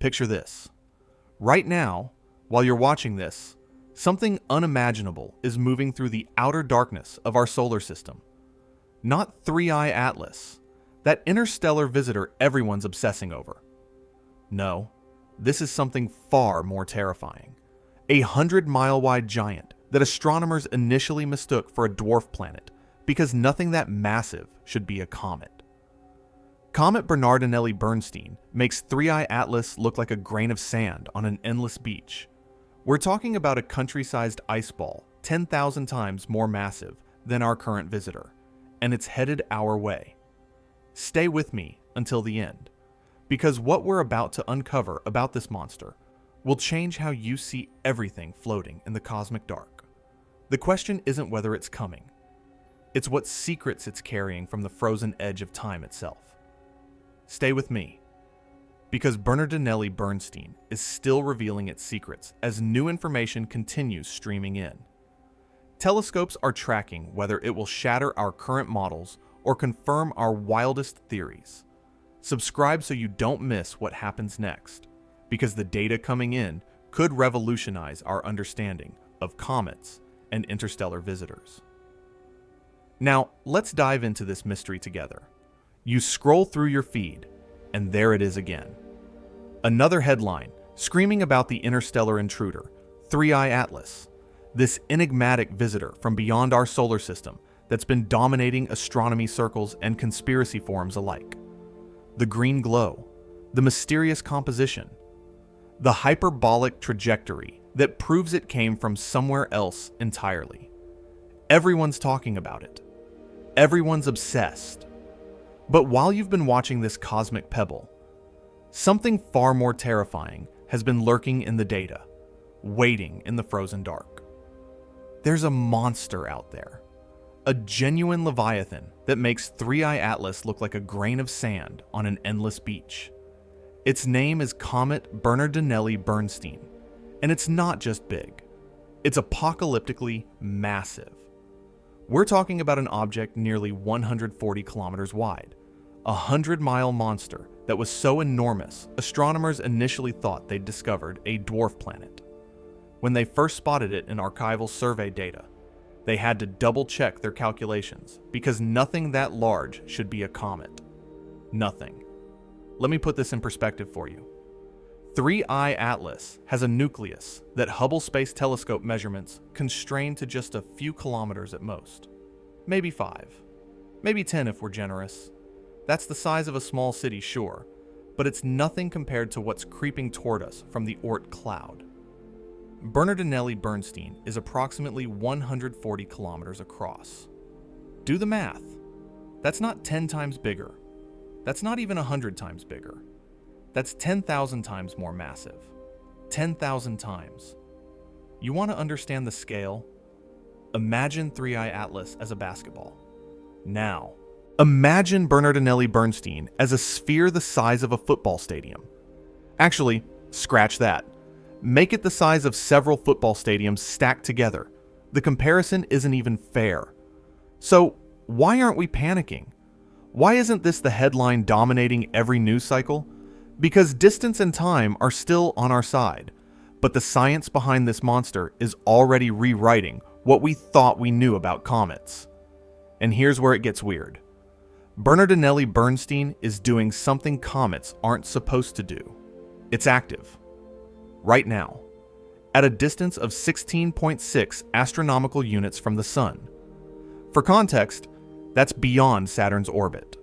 Picture this. Right now, while you're watching this, something unimaginable is moving through the outer darkness of our solar system. Not 3i Atlas, that interstellar visitor everyone's obsessing over. No, this is something far more terrifying. A 100-mile-wide giant that astronomers initially mistook for a dwarf planet because nothing that massive should be a comet. Comet Bernardinelli Bernstein makes 3i Atlas look like a grain of sand on an endless beach. We're talking about a country-sized ice ball 10,000 times more massive than our current visitor, and it's headed our way. Stay with me until the end, because what we're about to uncover about this monster will change how you see everything floating in the cosmic dark. The question isn't whether it's coming. It's what secrets it's carrying from the frozen edge of time itself. Stay with me, because Bernardinelli Bernstein is still revealing its secrets as new information continues streaming in. Telescopes are tracking whether it will shatter our current models or confirm our wildest theories. Subscribe so you don't miss what happens next, because the data coming in could revolutionize our understanding of comets and interstellar visitors. Now, let's dive into this mystery together. You scroll through your feed, and there it is again. Another headline screaming about the interstellar intruder, 3i Atlas, this enigmatic visitor from beyond our solar system that's been dominating astronomy circles and conspiracy forums alike. The green glow, the mysterious composition, the hyperbolic trajectory that proves it came from somewhere else entirely. Everyone's talking about it. Everyone's obsessed. But while you've been watching this cosmic pebble, something far more terrifying has been lurking in the data, waiting in the frozen dark. There's a monster out there, a genuine leviathan that makes 3i Atlas look like a grain of sand on an endless beach. Its name is Comet Bernardinelli Bernstein, and it's not just big. It's apocalyptically massive. We're talking about an object nearly 140 kilometers wide, a 100-mile monster that was so enormous, astronomers initially thought they'd discovered a dwarf planet. When they first spotted it in archival survey data, they had to double-check their calculations because nothing that large should be a comet. Nothing. Let me put this in perspective for you. 3i Atlas has a nucleus that Hubble Space Telescope measurements constrain to just a few kilometers at most. Maybe 5. Maybe 10 if we're generous. That's the size of a small city, sure, but it's nothing compared to what's creeping toward us from the Oort cloud. Bernardinelli Bernstein is approximately 140 kilometers across. Do the math. That's not 10 times bigger. That's not even 100 times bigger. That's 10,000 times more massive. 10,000 times. You want to understand the scale? Imagine 3i Atlas as a basketball. Now, imagine Bernardinelli Bernstein as a sphere the size of a football stadium. Actually, scratch that. Make it the size of several football stadiums stacked together. The comparison isn't even fair. So, why aren't we panicking? Why isn't this the headline dominating every news cycle? Because distance and time are still on our side, but the science behind this monster is already rewriting what we thought we knew about comets. And here's where it gets weird. Bernardinelli Bernstein is doing something comets aren't supposed to do. It's active. Right now. At a distance of 16.6 astronomical units from the Sun. For context, that's beyond Saturn's orbit.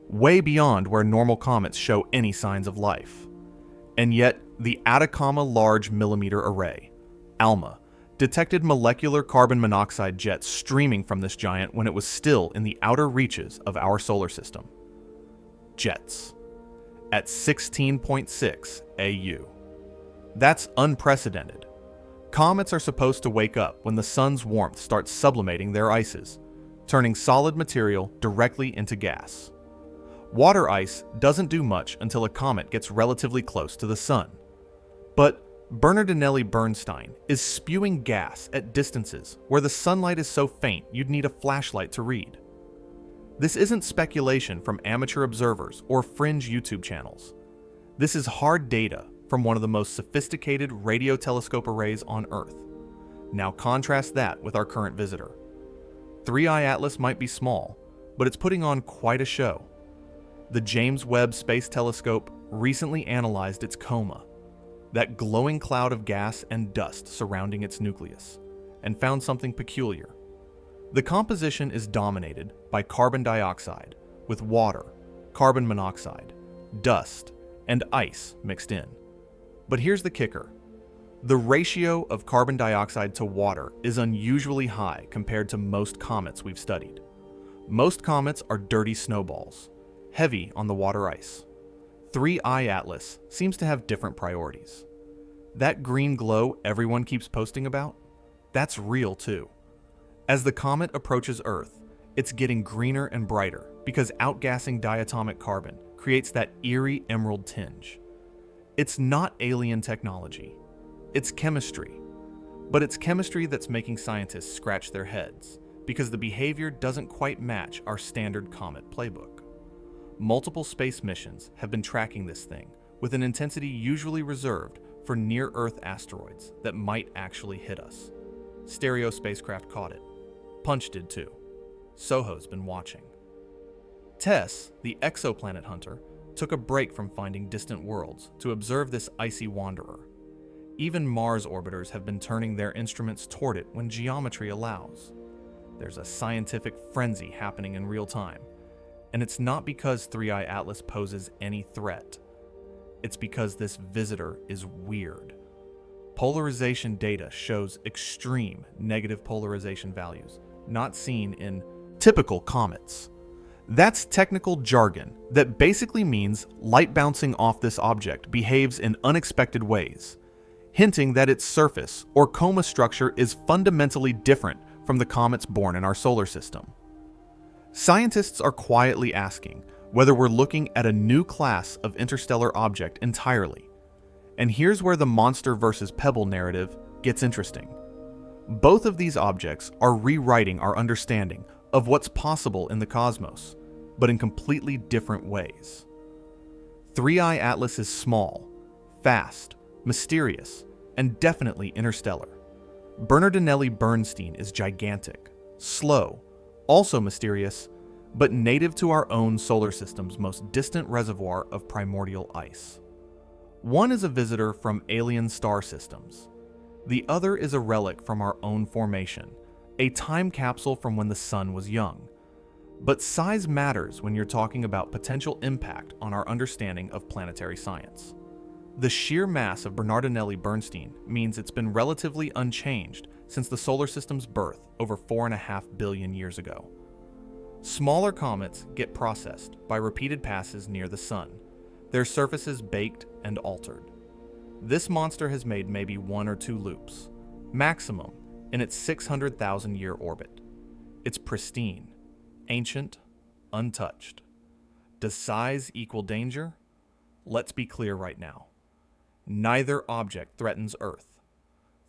Way beyond where normal comets show any signs of life. And yet, the Atacama Large Millimeter Array, ALMA, detected molecular carbon monoxide jets streaming from this giant when it was still in the outer reaches of our solar system. Jets. At 16.6 AU. That's unprecedented. Comets are supposed to wake up when the sun's warmth starts sublimating their ices, turning solid material directly into gas. Water ice doesn't do much until a comet gets relatively close to the sun. But Bernardinelli Bernstein is spewing gas at distances where the sunlight is so faint you'd need a flashlight to read. This isn't speculation from amateur observers or fringe YouTube channels. This is hard data from one of the most sophisticated radio telescope arrays on Earth. Now contrast that with our current visitor. 3I Atlas might be small, but it's putting on quite a show. The James Webb Space Telescope recently analyzed its coma, that glowing cloud of gas and dust surrounding its nucleus, and found something peculiar. The composition is dominated by carbon dioxide, with water, carbon monoxide, dust, and ice mixed in. But here's the kicker. The ratio of carbon dioxide to water is unusually high compared to most comets we've studied. Most comets are dirty snowballs, heavy on the water ice. 3I Atlas seems to have different priorities. That green glow everyone keeps posting about, that's real too. As the comet approaches Earth, it's getting greener and brighter because outgassing diatomic carbon creates that eerie emerald tinge. It's not alien technology, it's chemistry. But it's chemistry that's making scientists scratch their heads because the behavior doesn't quite match our standard comet playbook. Multiple space missions have been tracking this thing with an intensity usually reserved for near-Earth asteroids that might actually hit us. Stereo spacecraft caught it. Punch did too. SOHO's been watching. TESS, the exoplanet hunter, took a break from finding distant worlds to observe this icy wanderer. Even Mars orbiters have been turning their instruments toward it when geometry allows. There's a scientific frenzy happening in real time, and it's not because 3I Atlas poses any threat. It's because this visitor is weird. Polarization data shows extreme negative polarization values, not seen in typical comets. That's technical jargon that basically means light bouncing off this object behaves in unexpected ways, hinting that its surface or coma structure is fundamentally different from the comets born in our solar system. Scientists are quietly asking whether we're looking at a new class of interstellar object entirely. And here's where the monster versus Pebble narrative gets interesting. Both of these objects are rewriting our understanding of what's possible in the cosmos, but in completely different ways. 3I Atlas is small, fast, mysterious, and definitely interstellar. Bernardinelli Bernstein is gigantic, slow, also mysterious, but native to our own solar system's most distant reservoir of primordial ice. One is a visitor from alien star systems. The other is a relic from our own formation, a time capsule from when the sun was young. But size matters when you're talking about potential impact on our understanding of planetary science. The sheer mass of Bernardinelli Bernstein means it's been relatively unchanged since the solar system's birth over 4.5 billion years ago. Smaller comets get processed by repeated passes near the sun, their surfaces baked and altered. This monster has made maybe 1 or 2 loops, maximum, in its 600,000-year orbit. It's pristine, ancient, untouched. Does size equal danger? Let's be clear right now. Neither object threatens Earth.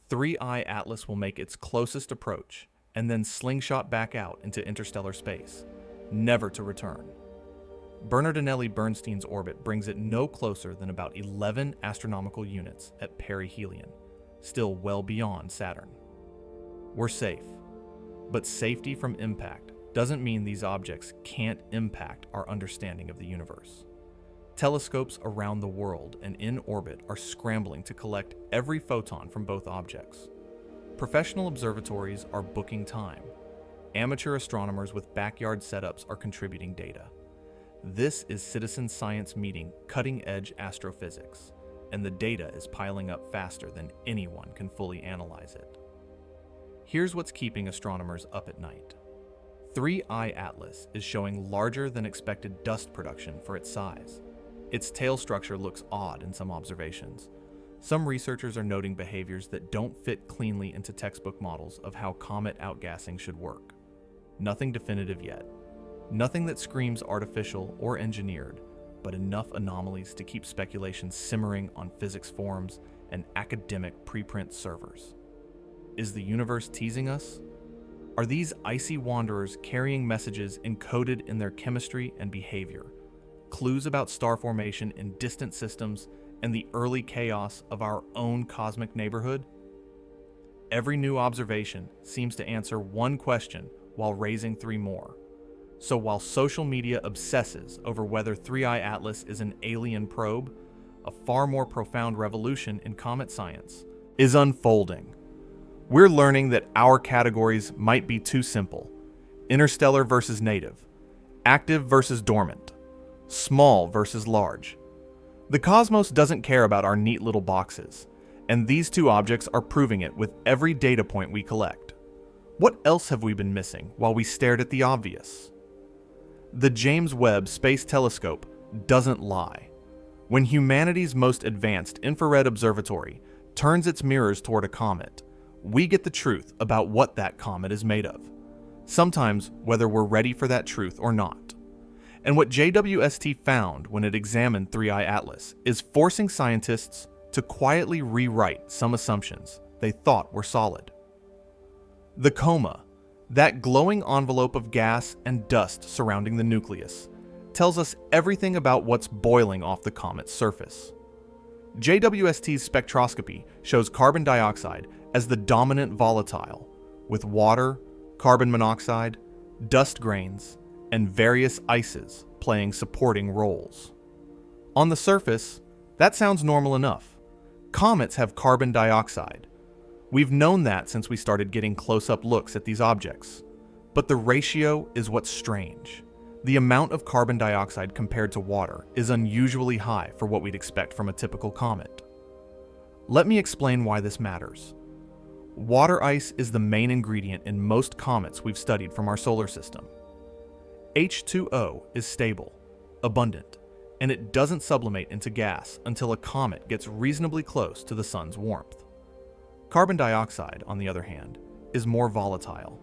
3I Atlas will make its closest approach and then slingshot back out into interstellar space, never to return. Bernardinelli Bernstein's orbit brings it no closer than about 11 astronomical units at perihelion, still well beyond Saturn. We're safe, but safety from impact doesn't mean these objects can't impact our understanding of the universe. Telescopes around the world and in orbit are scrambling to collect every photon from both objects. Professional observatories are booking time. Amateur astronomers with backyard setups are contributing data. This is citizen science meeting cutting-edge astrophysics, and the data is piling up faster than anyone can fully analyze it. Here's what's keeping astronomers up at night. 3I Atlas is showing larger than expected dust production for its size. Its tail structure looks odd in some observations. Some researchers are noting behaviors that don't fit cleanly into textbook models of how comet outgassing should work. Nothing definitive yet. Nothing that screams artificial or engineered, but enough anomalies to keep speculation simmering on physics forums and academic preprint servers. Is the universe teasing us? Are these icy wanderers carrying messages encoded in their chemistry and behavior? Clues about star formation in distant systems and the early chaos of our own cosmic neighborhood? Every new observation seems to answer one question while raising three more. So while social media obsesses over whether 3I Atlas is an alien probe, a far more profound revolution in comet science is unfolding. We're learning that our categories might be too simple: interstellar versus native, active versus dormant, small versus large. The cosmos doesn't care about our neat little boxes, and these two objects are proving it with every data point we collect. What else have we been missing while we stared at the obvious? The James Webb Space Telescope doesn't lie. When humanity's most advanced infrared observatory turns its mirrors toward a comet, we get the truth about what that comet is made of. Sometimes whether we're ready for that truth or not. And what JWST found when it examined 3I Atlas is forcing scientists to quietly rewrite some assumptions they thought were solid. The coma, that glowing envelope of gas and dust surrounding the nucleus, tells us everything about what's boiling off the comet's surface. JWST's spectroscopy shows carbon dioxide as the dominant volatile, with water, carbon monoxide, dust grains, and various ices playing supporting roles. On the surface, that sounds normal enough. Comets have carbon dioxide. We've known that since we started getting close-up looks at these objects. But the ratio is what's strange. The amount of carbon dioxide compared to water is unusually high for what we'd expect from a typical comet. Let me explain why this matters. Water ice is the main ingredient in most comets we've studied from our solar system. H2O is stable, abundant, and it doesn't sublimate into gas until a comet gets reasonably close to the sun's warmth. Carbon dioxide, on the other hand, is more volatile.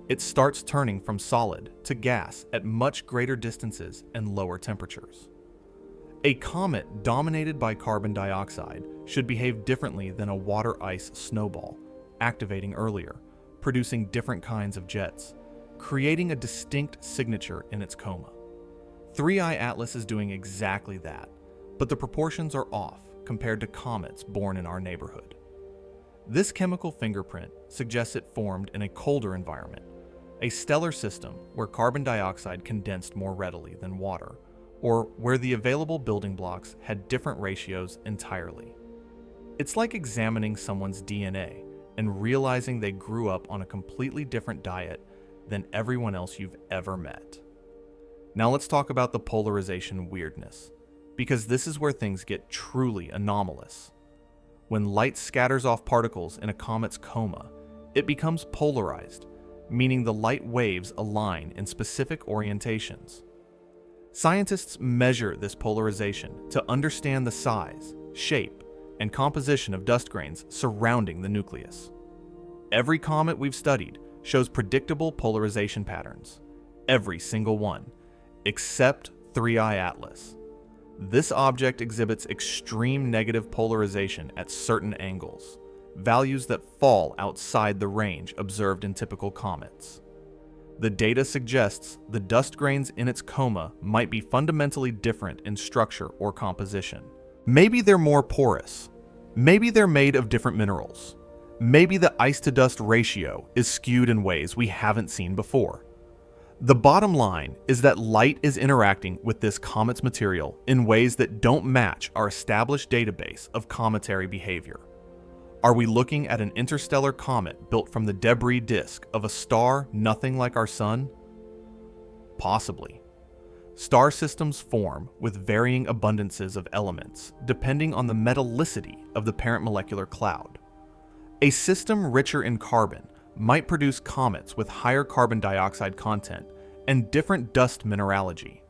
It starts turning from solid to gas at much greater distances and lower temperatures. A comet dominated by carbon dioxide should behave differently than a water ice snowball, activating earlier, producing different kinds of jets, creating a distinct signature in its coma. 3I Atlas is doing exactly that, but the proportions are off compared to comets born in our neighborhood. This chemical fingerprint suggests it formed in a colder environment, a stellar system where carbon dioxide condensed more readily than water, or where the available building blocks had different ratios entirely. It's like examining someone's DNA and realizing they grew up on a completely different diet than everyone else you've ever met. Now let's talk about the polarization weirdness, because this is where things get truly anomalous. When light scatters off particles in a comet's coma, it becomes polarized, meaning the light waves align in specific orientations. Scientists measure this polarization to understand the size, shape, and composition of dust grains surrounding the nucleus. Every comet we've studied shows predictable polarization patterns, every single one, except 3I Atlas. This object exhibits extreme negative polarization at certain angles, values that fall outside the range observed in typical comets. The data suggests the dust grains in its coma might be fundamentally different in structure or composition. Maybe they're more porous. Maybe they're made of different minerals. Maybe the ice-to-dust ratio is skewed in ways we haven't seen before. The bottom line is that light is interacting with this comet's material in ways that don't match our established database of cometary behavior. Are we looking at an interstellar comet built from the debris disk of a star nothing like our sun? Possibly. Star systems form with varying abundances of elements depending on the metallicity of the parent molecular cloud. A system richer in carbon might produce comets with higher carbon dioxide content and different dust mineralogy.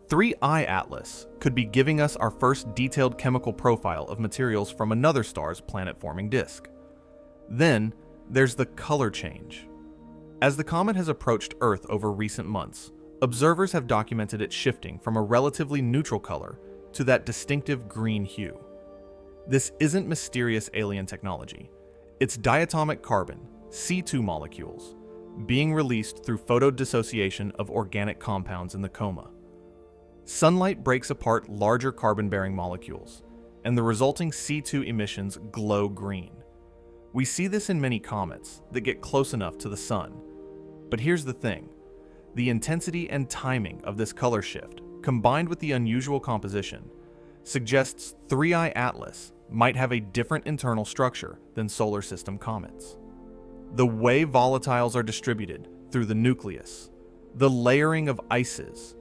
3I Atlas could be giving us our first detailed chemical profile of materials from another star's planet-forming disk. Then, there's the color change. As the comet has approached Earth over recent months, observers have documented it shifting from a relatively neutral color to that distinctive green hue. This isn't mysterious alien technology. It's diatomic carbon, C2 molecules, being released through photodissociation of organic compounds in the coma. Sunlight breaks apart larger carbon-bearing molecules, and the resulting C2 emissions glow green. We see this in many comets that get close enough to the sun. But here's the thing. The intensity and timing of this color shift, combined with the unusual composition, suggests 3I Atlas might have a different internal structure than solar system comets. The way volatiles are distributed through the nucleus, the layering of ices,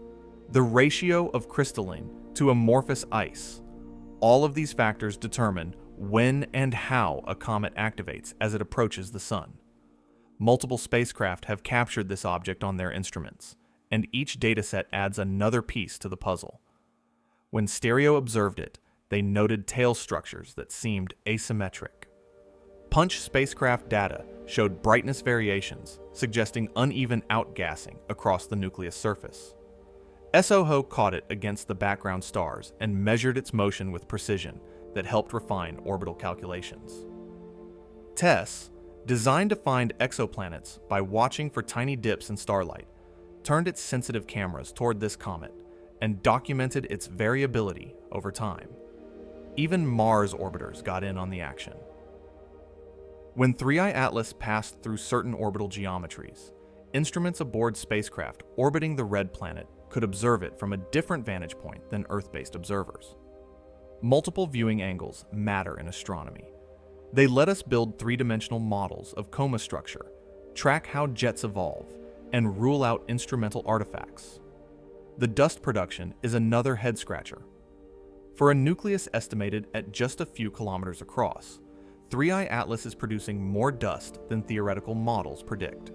the ratio of crystalline to amorphous ice, all of these factors determine when and how a comet activates as it approaches the sun. Multiple spacecraft have captured this object on their instruments, and each dataset adds another piece to the puzzle. When Stereo observed it, they noted tail structures that seemed asymmetric. Punch spacecraft data showed brightness variations, suggesting uneven outgassing across the nucleus surface. SOHO caught it against the background stars and measured its motion with precision that helped refine orbital calculations. TESS, designed to find exoplanets by watching for tiny dips in starlight, turned its sensitive cameras toward this comet and documented its variability over time. Even Mars orbiters got in on the action. When 3I Atlas passed through certain orbital geometries, instruments aboard spacecraft orbiting the red planet could observe it from a different vantage point than Earth-based observers. Multiple viewing angles matter in astronomy. They let us build three-dimensional models of coma structure, track how jets evolve, and rule out instrumental artifacts. The dust production is another head-scratcher. For a nucleus estimated at just a few kilometers across, 3I Atlas is producing more dust than theoretical models predict.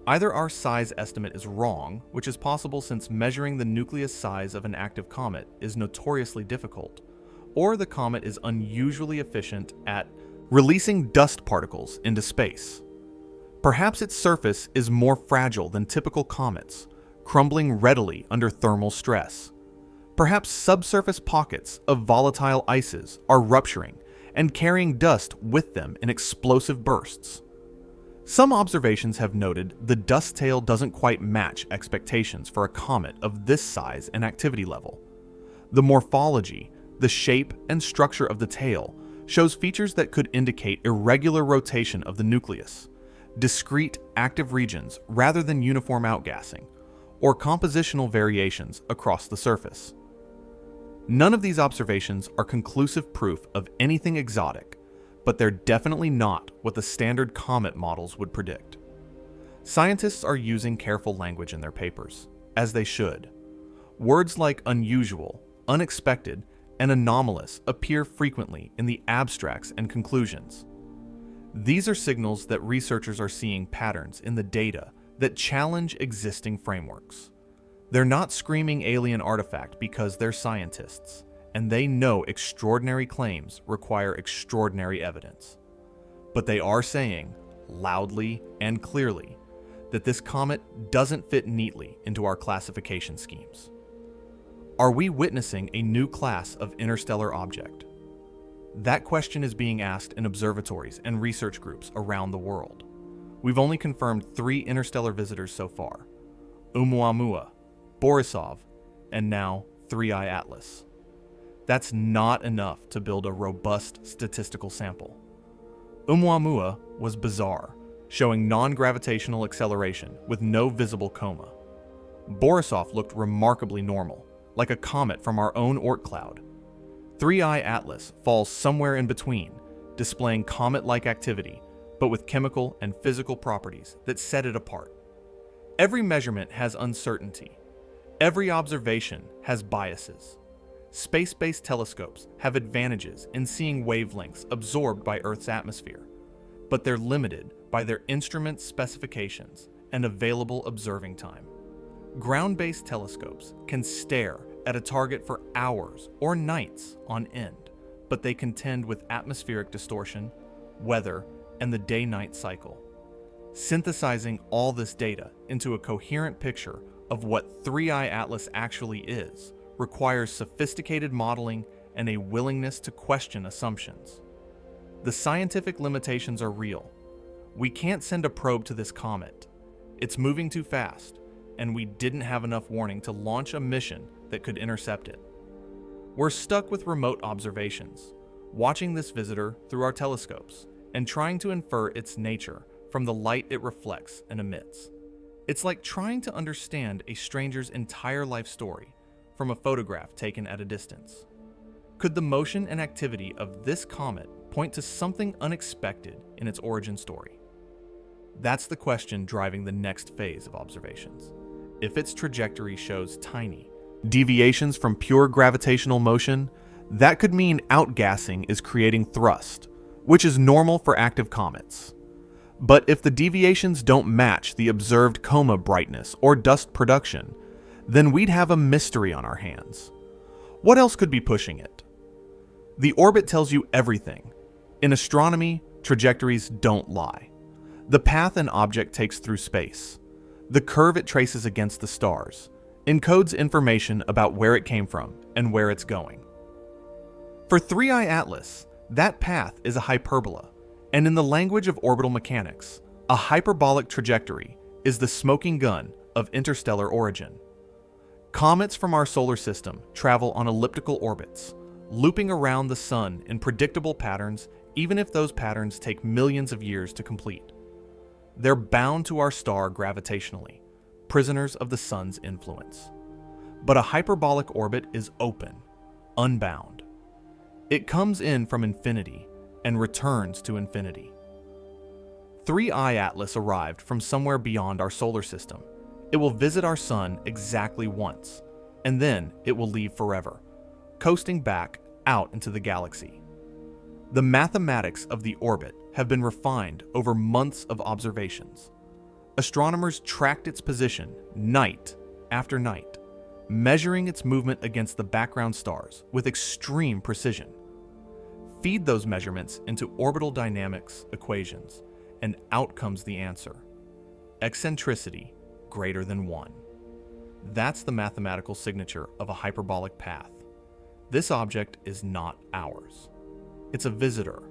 Either our size estimate is wrong, which is possible since measuring the nucleus size of an active comet is notoriously difficult, or the comet is unusually efficient at releasing dust particles into space. Perhaps its surface is more fragile than typical comets, crumbling readily under thermal stress. Perhaps subsurface pockets of volatile ices are rupturing and carrying dust with them in explosive bursts. Some observations have noted the dust tail doesn't quite match expectations for a comet of this size and activity level. The morphology, the shape and structure of the tail shows features that could indicate irregular rotation of the nucleus, discrete active regions rather than uniform outgassing, or compositional variations across the surface. None of these observations are conclusive proof of anything exotic, but they're definitely not what the standard comet models would predict. Scientists are using careful language in their papers, as they should. Words like unusual, unexpected, and anomalous appear frequently in the abstracts and conclusions. These are signals that researchers are seeing patterns in the data that challenge existing frameworks. They're not screaming alien artifact because they're scientists, and they know extraordinary claims require extraordinary evidence. But they are saying, loudly and clearly, that this comet doesn't fit neatly into our classification schemes. Are we witnessing a new class of interstellar object? That question is being asked in observatories and research groups around the world. We've only confirmed 3 interstellar visitors so far: Oumuamua, Borisov, and now 3I Atlas. That's not enough to build a robust statistical sample. Oumuamua was bizarre, showing non-gravitational acceleration with no visible coma. Borisov looked remarkably normal, like a comet from our own Oort cloud. 3I Atlas falls somewhere in between, displaying comet-like activity, but with chemical and physical properties that set it apart. Every measurement has uncertainty. Every observation has biases. Space-based telescopes have advantages in seeing wavelengths absorbed by Earth's atmosphere, but they're limited by their instrument specifications and available observing time. Ground-based telescopes can stare at a target for hours or nights on end, but they contend with atmospheric distortion, weather, and the day-night cycle. Synthesizing all this data into a coherent picture of what 3I Atlas actually is requires sophisticated modeling and a willingness to question assumptions. The scientific limitations are real. We can't send a probe to this comet. It's moving too fast, and we didn't have enough warning to launch a mission that could intercept it. We're stuck with remote observations, watching this visitor through our telescopes and trying to infer its nature from the light it reflects and emits. It's like trying to understand a stranger's entire life story from a photograph taken at a distance. Could the motion and activity of this comet point to something unexpected in its origin story? That's the question driving the next phase of observations. If its trajectory shows tiny deviations from pure gravitational motion, that could mean outgassing is creating thrust, which is normal for active comets. But if the deviations don't match the observed coma brightness or dust production, then we'd have a mystery on our hands. What else could be pushing it? The orbit tells you everything. In astronomy, trajectories don't lie. The path an object takes through space, the curve it traces against the stars, encodes information about where it came from and where it's going. For 3I Atlas, that path is a hyperbola, and in the language of orbital mechanics, a hyperbolic trajectory is the smoking gun of interstellar origin. Comets from our solar system travel on elliptical orbits, looping around the sun in predictable patterns, even if those patterns take millions of years to complete. They're bound to our star gravitationally, prisoners of the sun's influence. But a hyperbolic orbit is open, unbound. It comes in from infinity and returns to infinity. 3I Atlas arrived from somewhere beyond our solar system. It will visit our sun exactly once, and then it will leave forever, coasting back out into the galaxy. The mathematics of the orbit have been refined over months of observations. Astronomers tracked its position night after night, measuring its movement against the background stars with extreme precision. Feed those measurements into orbital dynamics equations, and out comes the answer: eccentricity greater than 1. That's the mathematical signature of a hyperbolic path. This object is not ours. It's a visitor,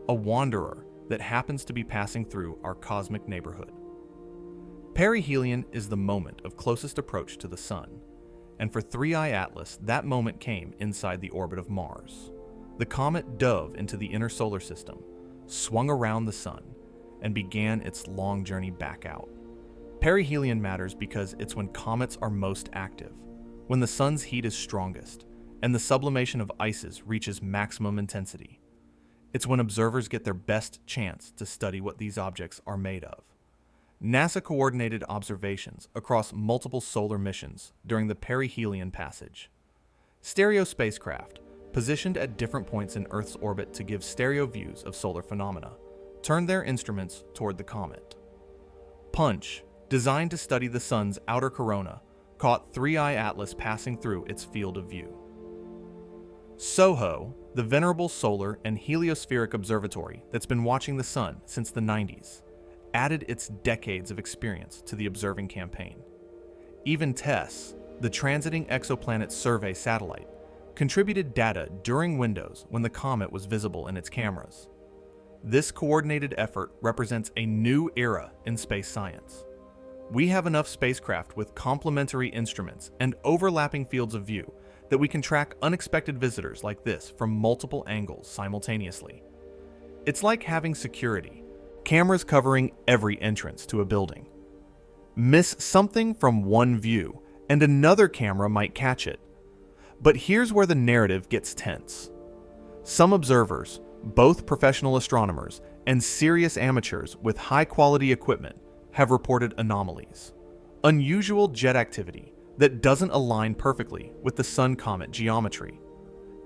a wanderer that happens to be passing through our cosmic neighborhood. Perihelion is the moment of closest approach to the sun, and for 3I Atlas, that moment came inside the orbit of Mars. The comet dove into the inner solar system, swung around the sun, and began its long journey back out. Perihelion matters because it's when comets are most active, when the sun's heat is strongest, and the sublimation of ices reaches maximum intensity. It's when observers get their best chance to study what these objects are made of. NASA coordinated observations across multiple solar missions during the perihelion passage. Stereo spacecraft, positioned at different points in Earth's orbit to give stereo views of solar phenomena, turned their instruments toward the comet. Punch, designed to study the sun's outer corona, caught 3I Atlas passing through its field of view. SOHO, the venerable solar and heliospheric observatory that's been watching the sun since the 90s, added its decades of experience to the observing campaign. Even TESS, the Transiting Exoplanet Survey satellite, contributed data during windows when the comet was visible in its cameras. This coordinated effort represents a new era in space science. We have enough spacecraft with complementary instruments and overlapping fields of view that we can track unexpected visitors like this from multiple angles simultaneously. It's like having security, cameras covering every entrance to a building. Miss something from one view, and another camera might catch it. But here's where the narrative gets tense. Some observers, both professional astronomers and serious amateurs with high-quality equipment, have reported anomalies. Unusual jet activity that doesn't align perfectly with the sun-comet geometry.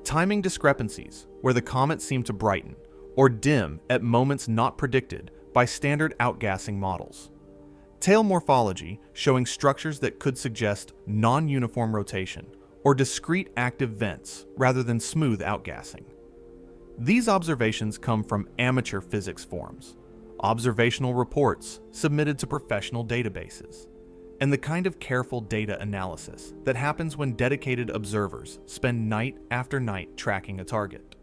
Timing discrepancies where the comet seemed to brighten or dim at moments not predicted by standard outgassing models. Tail morphology showing structures that could suggest non-uniform rotation or discrete active vents rather than smooth outgassing. These observations come from amateur physics forums, observational reports submitted to professional databases, and the kind of careful data analysis that happens when dedicated observers spend night after night tracking a target.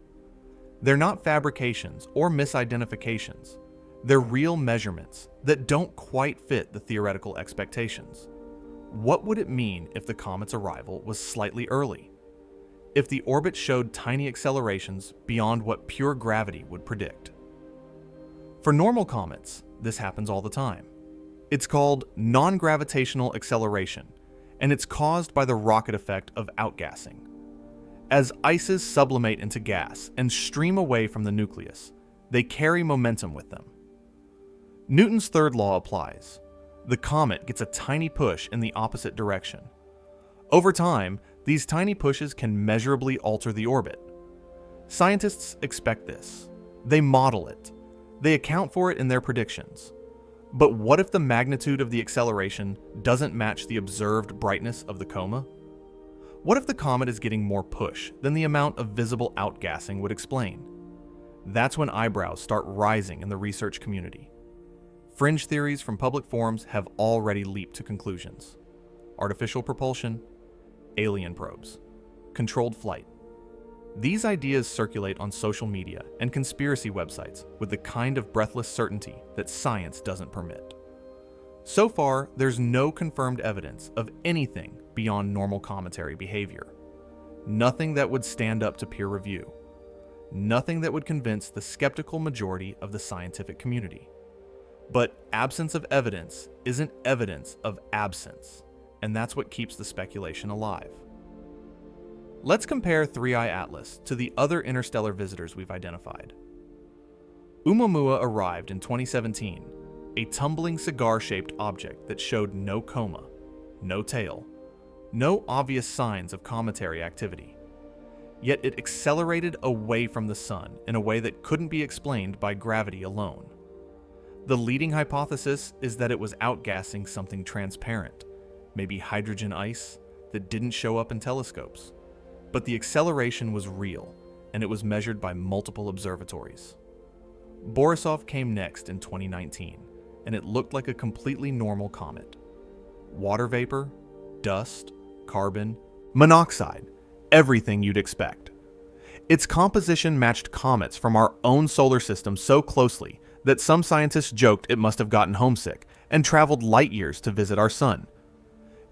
They're not fabrications or misidentifications. They're real measurements that don't quite fit the theoretical expectations. What would it mean if the comet's arrival was slightly early? if the orbit showed tiny accelerations beyond what pure gravity would predict. For normal comets, this happens all the time. It's called non-gravitational acceleration, and it's caused by the rocket effect of outgassing. As ices sublimate into gas and stream away from the nucleus, they carry momentum with them. Newton's third law applies. The comet gets a tiny push in the opposite direction. Over time, these tiny pushes can measurably alter the orbit. Scientists expect this. They model it. They account for it in their predictions. But what if the magnitude of the acceleration doesn't match the observed brightness of the coma? What if the comet is getting more push than the amount of visible outgassing would explain? That's when eyebrows start rising in the research community. Fringe theories from public forums have already leaped to conclusions. Artificial propulsion, alien probes, controlled flight. These ideas circulate on social media and conspiracy websites with the kind of breathless certainty that science doesn't permit. So far, there's no confirmed evidence of anything beyond normal cometary behavior. Nothing that would stand up to peer review. Nothing that would convince the skeptical majority of the scientific community. But absence of evidence isn't evidence of absence, and that's what keeps the speculation alive. Let's compare 3I Atlas to the other interstellar visitors we've identified. Oumuamua arrived in 2017, a tumbling cigar-shaped object that showed no coma, no tail, no obvious signs of cometary activity. Yet it accelerated away from the sun in a way that couldn't be explained by gravity alone. The leading hypothesis is that it was outgassing something transparent, maybe hydrogen ice, that didn't show up in telescopes. But the acceleration was real, and it was measured by multiple observatories. Borisov came next in 2019, and it looked like a completely normal comet. Water vapor, dust, carbon, monoxide, everything you'd expect. Its composition matched comets from our own solar system so closely that some scientists joked it must have gotten homesick and traveled light years to visit our sun.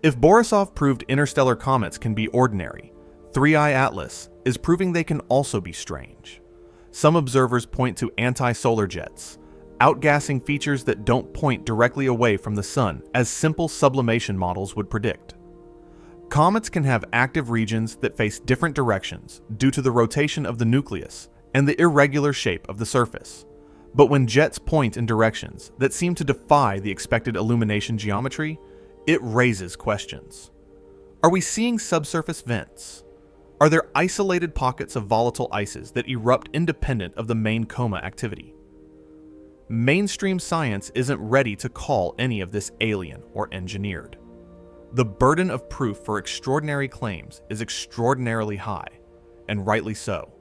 If Borisov proved interstellar comets can be ordinary, 3I Atlas is proving they can also be strange. Some observers point to anti-solar jets, outgassing features that don't point directly away from the sun as simple sublimation models would predict. Comets can have active regions that face different directions due to the rotation of the nucleus and the irregular shape of the surface. But when jets point in directions that seem to defy the expected illumination geometry, it raises questions. Are we seeing subsurface vents? Are there isolated pockets of volatile ices that erupt independent of the main coma activity? Mainstream science isn't ready to call any of this alien or engineered. The burden of proof for extraordinary claims is extraordinarily high, and rightly so.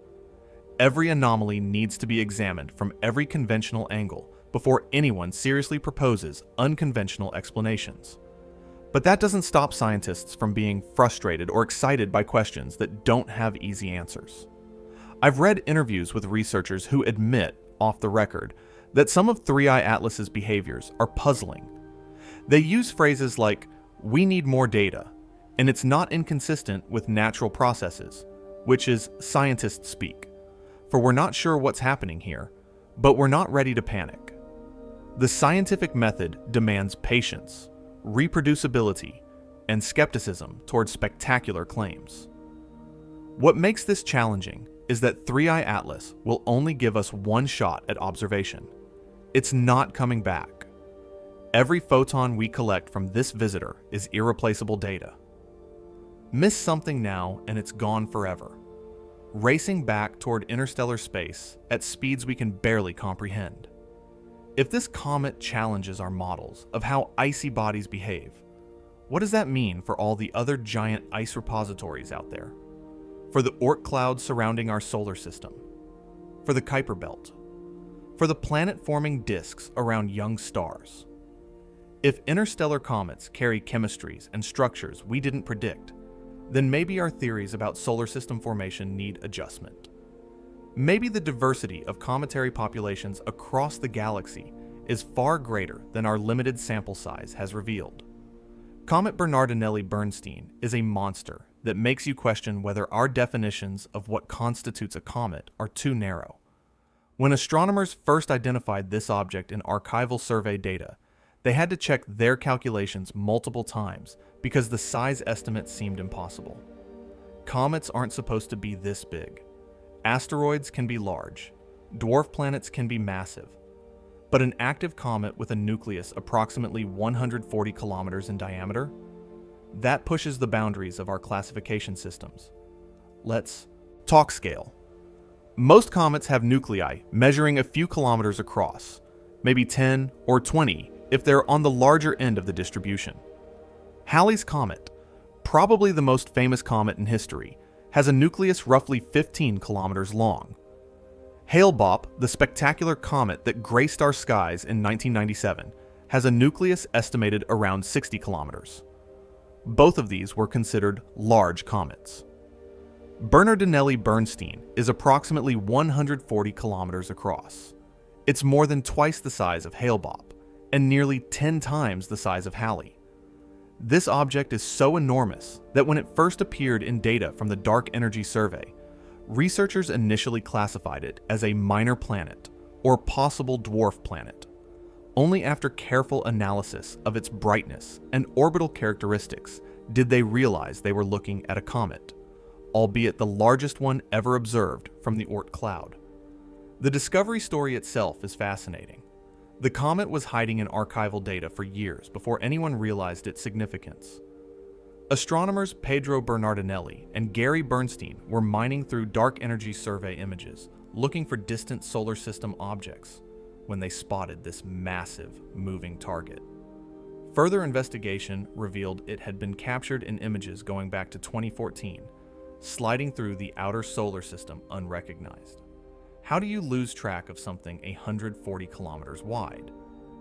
Every anomaly needs to be examined from every conventional angle before anyone seriously proposes unconventional explanations. But that doesn't stop scientists from being frustrated or excited by questions that don't have easy answers. I've read interviews with researchers who admit, off the record, that some of 3I Atlas's behaviors are puzzling. They use phrases like, "We need more data," and it's not inconsistent with natural processes, which is scientist speak. For we're not sure what's happening here, but we're not ready to panic. The scientific method demands patience, reproducibility, and skepticism towards spectacular claims. What makes this challenging is that 3I Atlas will only give us one shot at observation. It's not coming back. Every photon we collect from this visitor is irreplaceable data. Miss something now and it's gone forever, racing back toward interstellar space at speeds we can barely comprehend. If this comet challenges our models of how icy bodies behave, what does that mean for all the other giant ice repositories out there? For the Oort clouds surrounding our solar system? For the Kuiper Belt? For the planet-forming disks around young stars? If interstellar comets carry chemistries and structures we didn't predict, then maybe our theories about solar system formation need adjustment. Maybe the diversity of cometary populations across the galaxy is far greater than our limited sample size has revealed. Comet Bernardinelli Bernstein is a monster that makes you question whether our definitions of what constitutes a comet are too narrow. When astronomers first identified this object in archival survey data, they had to check their calculations multiple times because the size estimates seemed impossible. Comets aren't supposed to be this big. Asteroids can be large. Dwarf planets can be massive. But an active comet with a nucleus approximately 140 kilometers in diameter? That pushes the boundaries of our classification systems. Let's talk scale. Most comets have nuclei measuring a few kilometers across, maybe 10 or 20 if they're on the larger end of the distribution. Halley's Comet, probably the most famous comet in history, has a nucleus roughly 15 kilometers long. Hale-Bopp, the spectacular comet that graced our skies in 1997, has a nucleus estimated around 60 kilometers. Both of these were considered large comets. Bernardinelli Bernstein is approximately 140 kilometers across. It's more than twice the size of Hale-Bopp, and nearly 10 times the size of Halley. This object is so enormous that when it first appeared in data from the Dark Energy Survey, researchers initially classified it as a minor planet, or possible dwarf planet. Only after careful analysis of its brightness and orbital characteristics did they realize they were looking at a comet, albeit the largest one ever observed from the Oort cloud. The discovery story itself is fascinating. The comet was hiding in archival data for years before anyone realized its significance. Astronomers Pedro Bernardinelli and Gary Bernstein were mining through Dark Energy Survey images, looking for distant solar system objects, when they spotted this massive, moving target. Further investigation revealed it had been captured in images going back to 2014, sliding through the outer solar system unrecognized. How do you lose track of something 140 kilometers wide?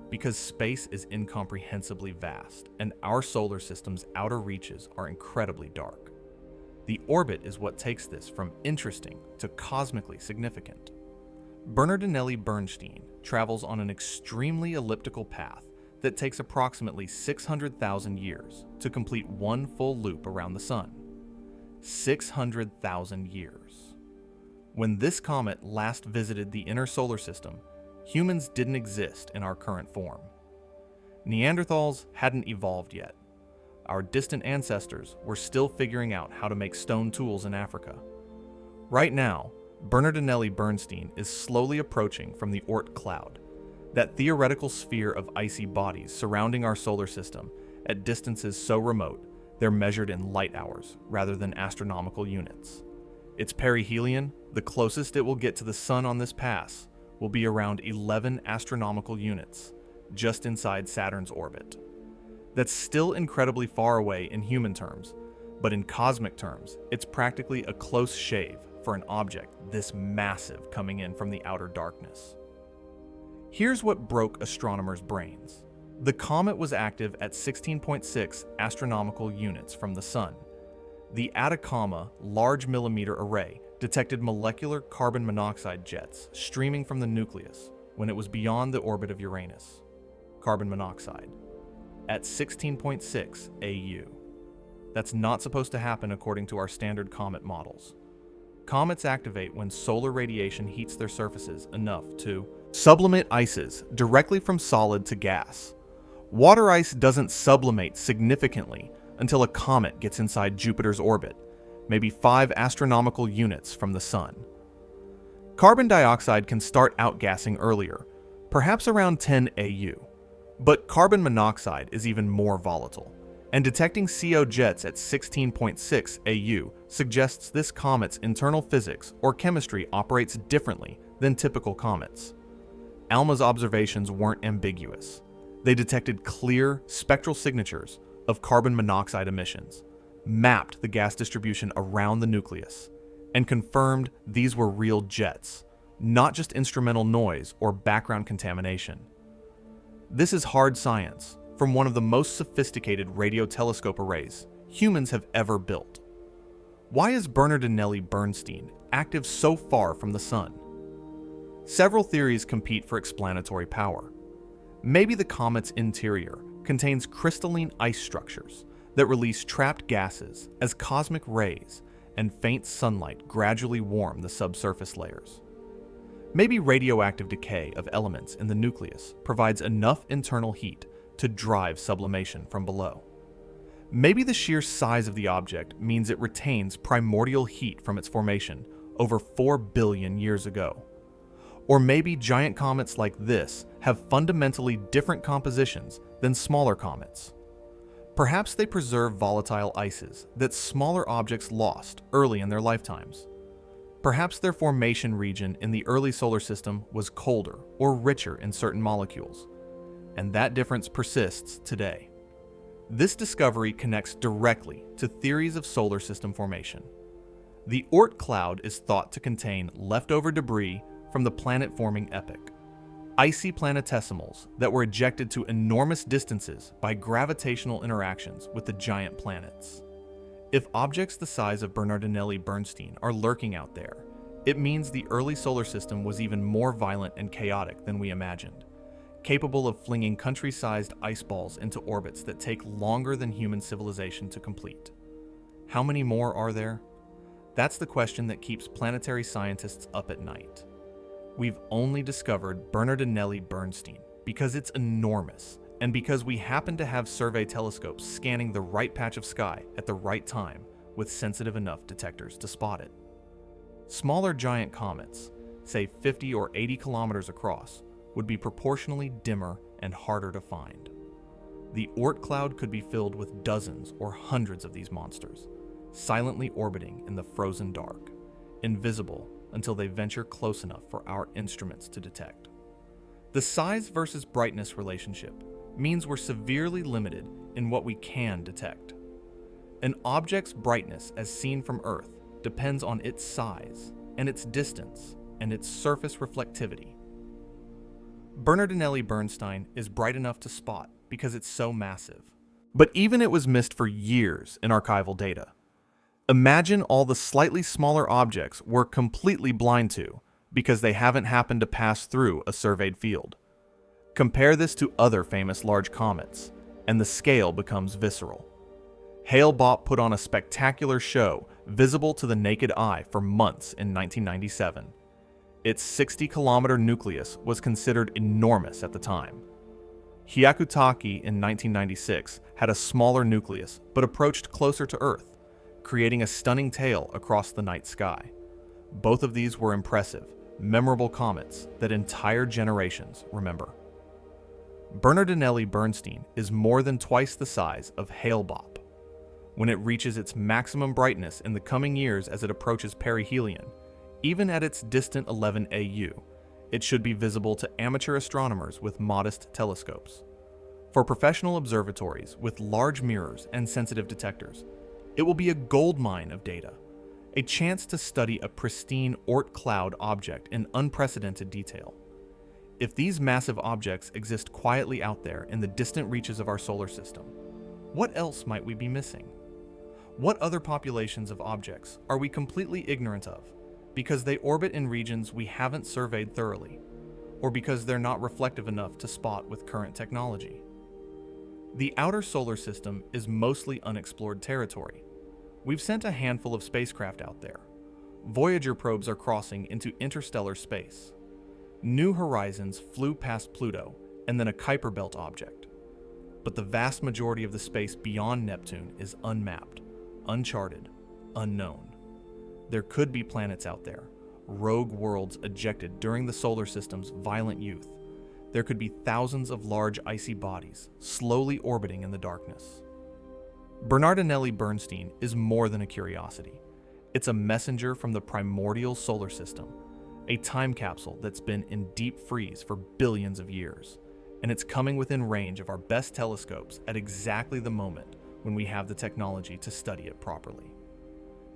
Because space is incomprehensibly vast, and our solar system's outer reaches are incredibly dark. The orbit is what takes this from interesting to cosmically significant. Bernardinelli Bernstein travels on an extremely elliptical path that takes approximately 600,000 years to complete one full loop around the Sun. 600,000 years. When this comet last visited the inner solar system, humans didn't exist in our current form. Neanderthals hadn't evolved yet. Our distant ancestors were still figuring out how to make stone tools in Africa. Right now, Bernardinelli Bernstein is slowly approaching from the Oort cloud, that theoretical sphere of icy bodies surrounding our solar system at distances so remote they're measured in light hours rather than astronomical units. Its perihelion, the closest it will get to the Sun on this pass, will be around 11 astronomical units, just inside Saturn's orbit. That's still incredibly far away in human terms, but in cosmic terms, it's practically a close shave for an object this massive coming in from the outer darkness. Here's what broke astronomers' brains. The comet was active at 16.6 astronomical units from the Sun. The Atacama Large Millimeter Array detected molecular carbon monoxide jets streaming from the nucleus when it was beyond the orbit of Uranus. Carbon monoxide at 16.6 AU. That's not supposed to happen according to our standard comet models. Comets activate when solar radiation heats their surfaces enough to sublimate ices directly from solid to gas. Water ice doesn't sublimate significantly until a comet gets inside Jupiter's orbit, maybe 5 astronomical units from the Sun. Carbon dioxide can start outgassing earlier, perhaps around 10 AU, but carbon monoxide is even more volatile, and detecting CO jets at 16.6 AU suggests this comet's internal physics or chemistry operates differently than typical comets. ALMA's observations weren't ambiguous. They detected clear spectral signatures of carbon monoxide emissions, mapped the gas distribution around the nucleus, and confirmed these were real jets, not just instrumental noise or background contamination. This is hard science from one of the most sophisticated radio telescope arrays humans have ever built. Why is Bernardinelli Bernstein active so far from the Sun? Several theories compete for explanatory power. Maybe the comet's interior contains crystalline ice structures that release trapped gases as cosmic rays and faint sunlight gradually warm the subsurface layers. Maybe radioactive decay of elements in the nucleus provides enough internal heat to drive sublimation from below. Maybe the sheer size of the object means it retains primordial heat from its formation over 4 billion years ago. Or maybe giant comets like this have fundamentally different compositions than smaller comets. Perhaps they preserve volatile ices that smaller objects lost early in their lifetimes. Perhaps their formation region in the early solar system was colder or richer in certain molecules, and that difference persists today. This discovery connects directly to theories of solar system formation. The Oort cloud is thought to contain leftover debris from the planet-forming epoch, icy planetesimals that were ejected to enormous distances by gravitational interactions with the giant planets. If objects the size of Bernardinelli Bernstein are lurking out there, it means the early solar system was even more violent and chaotic than we imagined, capable of flinging country-sized ice balls into orbits that take longer than human civilization to complete. How many more are there? That's the question that keeps planetary scientists up at night. We've only discovered Bernardinelli Bernstein because it's enormous, and because we happen to have survey telescopes scanning the right patch of sky at the right time with sensitive enough detectors to spot it. Smaller giant comets, say 50 or 80 kilometers across, would be proportionally dimmer and harder to find. The Oort cloud could be filled with dozens or hundreds of these monsters, silently orbiting in the frozen dark, invisible until they venture close enough for our instruments to detect. The size versus brightness relationship means we're severely limited in what we can detect. An object's brightness as seen from Earth depends on its size and its distance and its surface reflectivity. Bernardinelli Bernstein is bright enough to spot because it's so massive, but even it was missed for years in archival data. Imagine all the slightly smaller objects we're completely blind to because they haven't happened to pass through a surveyed field. Compare this to other famous large comets, and the scale becomes visceral. Hale-Bopp put on a spectacular show visible to the naked eye for months in 1997. Its 60-kilometer nucleus was considered enormous at the time. Hyakutake in 1996 had a smaller nucleus but approached closer to Earth, creating a stunning tail across the night sky. Both of these were impressive, memorable comets that entire generations remember. Bernardinelli Bernstein is more than twice the size of Hale-Bopp. When it reaches its maximum brightness in the coming years as it approaches perihelion, even at its distant 11 AU, it should be visible to amateur astronomers with modest telescopes. For professional observatories with large mirrors and sensitive detectors, it will be a goldmine of data, a chance to study a pristine Oort cloud object in unprecedented detail. If these massive objects exist quietly out there in the distant reaches of our solar system, what else might we be missing? What other populations of objects are we completely ignorant of because they orbit in regions we haven't surveyed thoroughly, or because they're not reflective enough to spot with current technology? The outer solar system is mostly unexplored territory. We've sent a handful of spacecraft out there. Voyager probes are crossing into interstellar space. New Horizons flew past Pluto and then a Kuiper Belt object. But the vast majority of the space beyond Neptune is unmapped, uncharted, unknown. There could be planets out there, rogue worlds ejected during the solar system's violent youth. There could be thousands of large icy bodies slowly orbiting in the darkness. Bernardinelli Bernstein is more than a curiosity. It's a messenger from the primordial solar system, a time capsule that's been in deep freeze for billions of years, and it's coming within range of our best telescopes at exactly the moment when we have the technology to study it properly.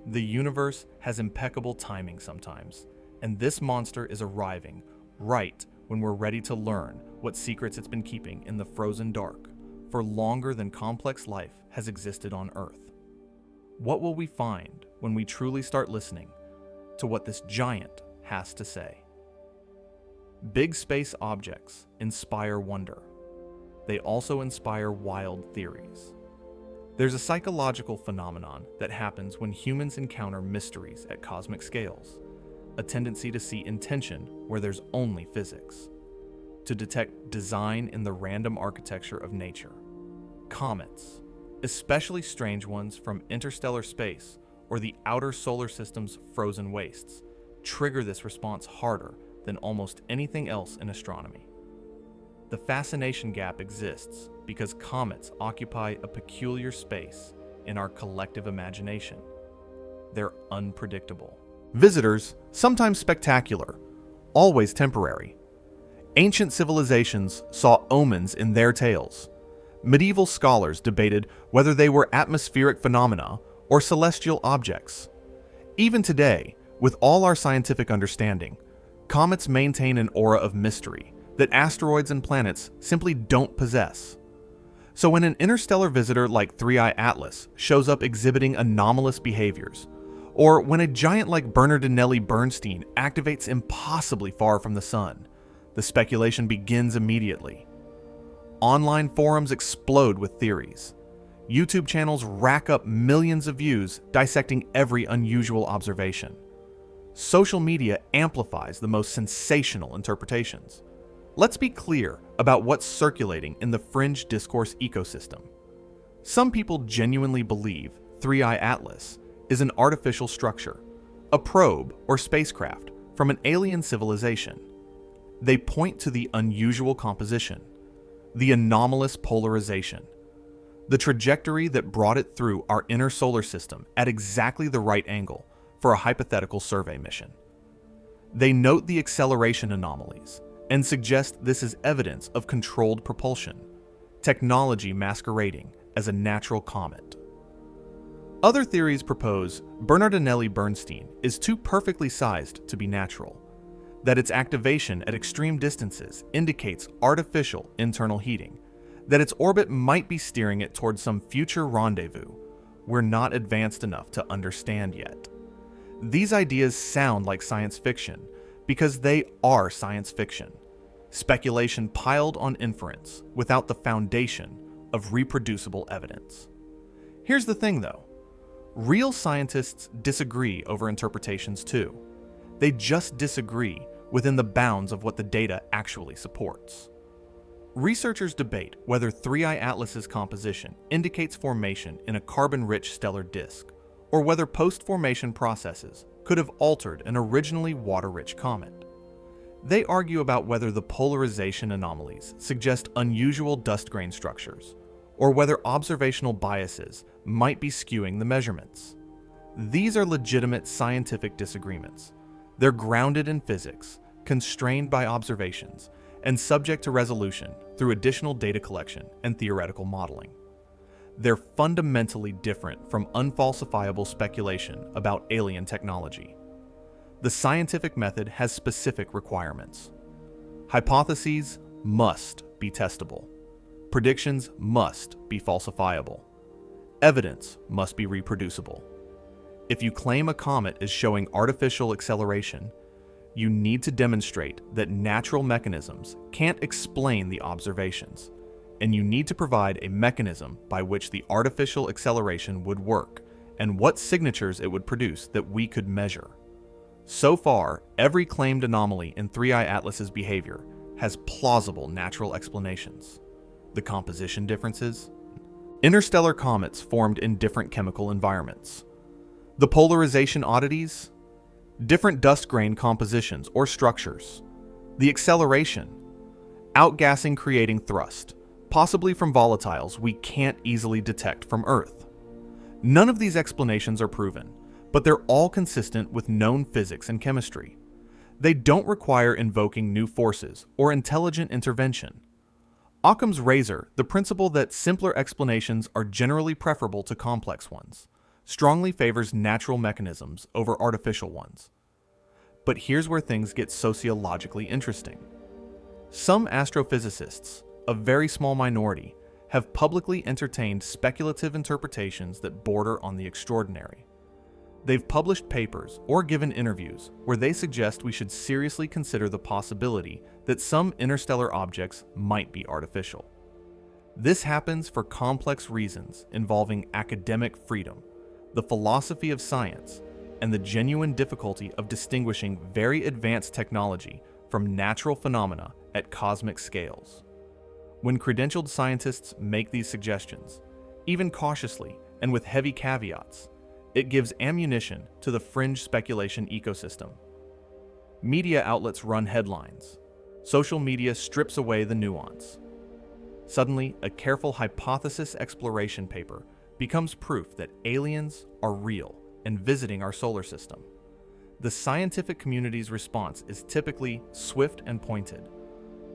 The universe has impeccable timing sometimes, and this monster is arriving right when we're ready to learn what secrets it's been keeping in the frozen dark for longer than complex life has existed on Earth. What will we find when we truly start listening to what this giant has to say? Big space objects inspire wonder. They also inspire wild theories. There's a psychological phenomenon that happens when humans encounter mysteries at cosmic scales, a tendency to see intention where there's only physics, to detect design in the random architecture of nature. Comets, especially strange ones from interstellar space or the outer solar system's frozen wastes, trigger this response harder than almost anything else in astronomy. The fascination gap exists because comets occupy a peculiar space in our collective imagination. They're unpredictable. Visitors, sometimes spectacular, always temporary. Ancient civilizations saw omens in their tales. Medieval scholars debated whether they were atmospheric phenomena or celestial objects. Even today, with all our scientific understanding, comets maintain an aura of mystery that asteroids and planets simply don't possess. So when an interstellar visitor like 3I Atlas shows up exhibiting anomalous behaviors, or when a giant like Bernardinelli Bernstein activates impossibly far from the sun, the speculation begins immediately. Online forums explode with theories. YouTube channels rack up millions of views dissecting every unusual observation. Social media amplifies the most sensational interpretations. Let's be clear about what's circulating in the fringe discourse ecosystem. Some people genuinely believe 3I Atlas is an artificial structure, a probe or spacecraft from an alien civilization. They point to the unusual composition, the anomalous polarization, the trajectory that brought it through our inner solar system at exactly the right angle for a hypothetical survey mission. They note the acceleration anomalies and suggest this is evidence of controlled propulsion, technology masquerading as a natural comet. Other theories propose Bernardinelli Bernstein is too perfectly sized to be natural, that its activation at extreme distances indicates artificial internal heating, that its orbit might be steering it towards some future rendezvous we're not advanced enough to understand yet. These ideas sound like science fiction because they are science fiction, speculation piled on inference without the foundation of reproducible evidence. Here's the thing though, real scientists disagree over interpretations too. They just disagree within the bounds of what the data actually supports. Researchers debate whether 3I Atlas's composition indicates formation in a carbon-rich stellar disk, or whether post-formation processes could have altered an originally water-rich comet. They argue about whether the polarization anomalies suggest unusual dust grain structures, or whether observational biases might be skewing the measurements. These are legitimate scientific disagreements. They're grounded in physics, constrained by observations, and subject to resolution through additional data collection and theoretical modeling. They're fundamentally different from unfalsifiable speculation about alien technology. The scientific method has specific requirements. Hypotheses must be testable. Predictions must be falsifiable. Evidence must be reproducible. If you claim a comet is showing artificial acceleration, you need to demonstrate that natural mechanisms can't explain the observations, and you need to provide a mechanism by which the artificial acceleration would work and what signatures it would produce that we could measure. So far, every claimed anomaly in 3I Atlas's behavior has plausible natural explanations. The composition differences? Interstellar comets formed in different chemical environments. The polarization oddities? Different dust grain compositions or structures. The acceleration? Outgassing creating thrust, possibly from volatiles we can't easily detect from Earth. None of these explanations are proven, but they're all consistent with known physics and chemistry. They don't require invoking new forces or intelligent intervention. Occam's razor, the principle that simpler explanations are generally preferable to complex ones, strongly favors natural mechanisms over artificial ones. But here's where things get sociologically interesting. Some astrophysicists, a very small minority, have publicly entertained speculative interpretations that border on the extraordinary. They've published papers or given interviews where they suggest we should seriously consider the possibility that some interstellar objects might be artificial. This happens for complex reasons involving academic freedom, the philosophy of science, and the genuine difficulty of distinguishing very advanced technology from natural phenomena at cosmic scales. When credentialed scientists make these suggestions, even cautiously and with heavy caveats, it gives ammunition to the fringe speculation ecosystem. Media outlets run headlines. Social media strips away the nuance. Suddenly, a careful hypothesis exploration paper becomes proof that aliens are real and visiting our solar system. The scientific community's response is typically swift and pointed.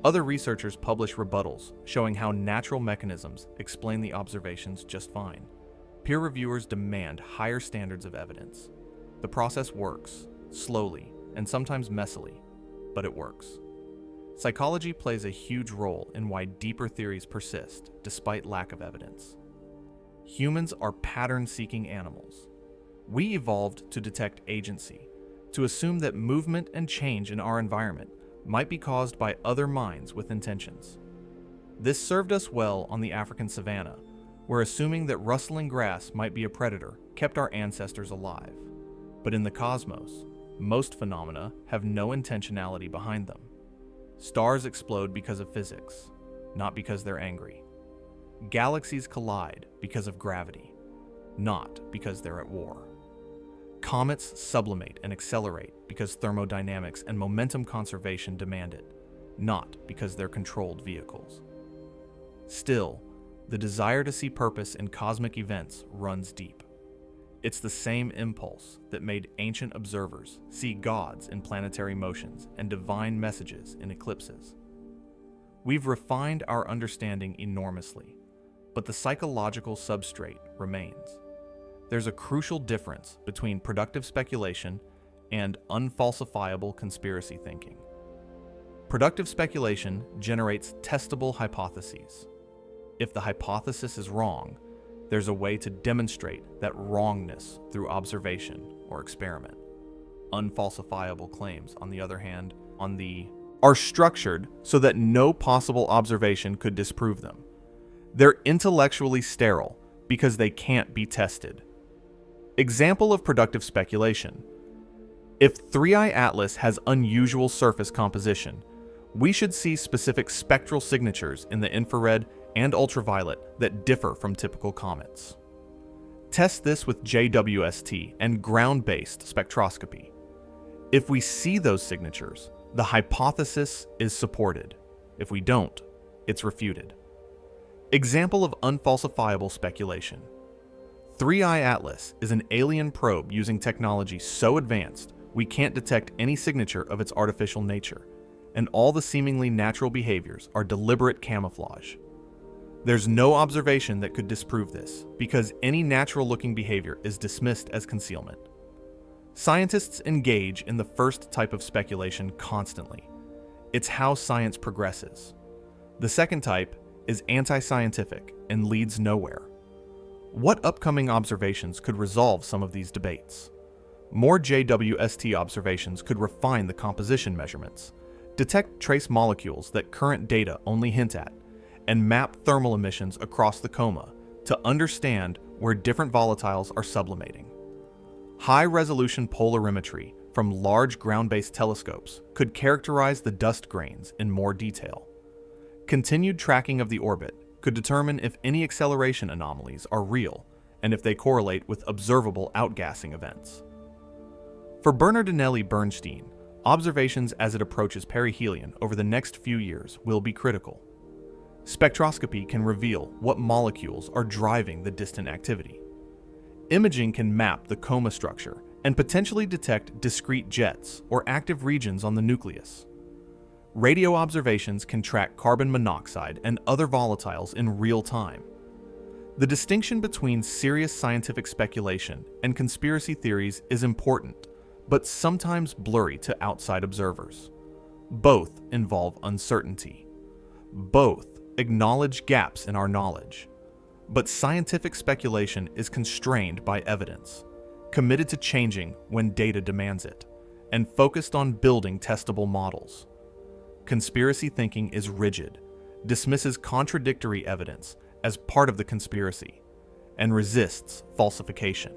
Other researchers publish rebuttals showing how natural mechanisms explain the observations just fine. Peer reviewers demand higher standards of evidence. The process works, slowly and sometimes messily, but it works. Psychology plays a huge role in why deeper theories persist despite lack of evidence. Humans are pattern-seeking animals. We evolved to detect agency, to assume that movement and change in our environment might be caused by other minds with intentions. This served us well on the African savanna, where assuming that rustling grass might be a predator kept our ancestors alive. But in the cosmos, most phenomena have no intentionality behind them. Stars explode because of physics, not because they're angry. Galaxies collide because of gravity, not because they're at war. Comets sublimate and accelerate because thermodynamics and momentum conservation demand it, not because they're controlled vehicles. Still, the desire to see purpose in cosmic events runs deep. It's the same impulse that made ancient observers see gods in planetary motions and divine messages in eclipses. We've refined our understanding enormously, but the psychological substrate remains. There's a crucial difference between productive speculation and unfalsifiable conspiracy thinking. Productive speculation generates testable hypotheses. If the hypothesis is wrong, there's a way to demonstrate that wrongness through observation or experiment. Unfalsifiable claims, on the other hand, are structured so that no possible observation could disprove them. They're intellectually sterile because they can't be tested. Example of productive speculation. If 3i Atlas has unusual surface composition, we should see specific spectral signatures in the infrared and ultraviolet that differ from typical comets. Test this with JWST and ground-based spectroscopy. If we see those signatures, the hypothesis is supported. If we don't, it's refuted. Example of unfalsifiable speculation. 3i Atlas is an alien probe using technology so advanced we can't detect any signature of its artificial nature, and all the seemingly natural behaviors are deliberate camouflage. There's no observation that could disprove this, because any natural-looking behavior is dismissed as concealment. Scientists engage in the first type of speculation constantly. It's how science progresses. The second type is anti-scientific and leads nowhere. What upcoming observations could resolve some of these debates? More JWST observations could refine the composition measurements, detect trace molecules that current data only hint at, and map thermal emissions across the coma to understand where different volatiles are sublimating. High-resolution polarimetry from large ground-based telescopes could characterize the dust grains in more detail. Continued tracking of the orbit could determine if any acceleration anomalies are real and if they correlate with observable outgassing events. For Bernardinelli Bernstein, observations as it approaches perihelion over the next few years will be critical. Spectroscopy can reveal what molecules are driving the distant activity. Imaging can map the coma structure and potentially detect discrete jets or active regions on the nucleus. Radio observations can track carbon monoxide and other volatiles in real time. The distinction between serious scientific speculation and conspiracy theories is important, but sometimes blurry to outside observers. Both involve uncertainty. Both acknowledge gaps in our knowledge. But scientific speculation is constrained by evidence, committed to changing when data demands it, and focused on building testable models. Conspiracy thinking is rigid, dismisses contradictory evidence as part of the conspiracy and resists falsification.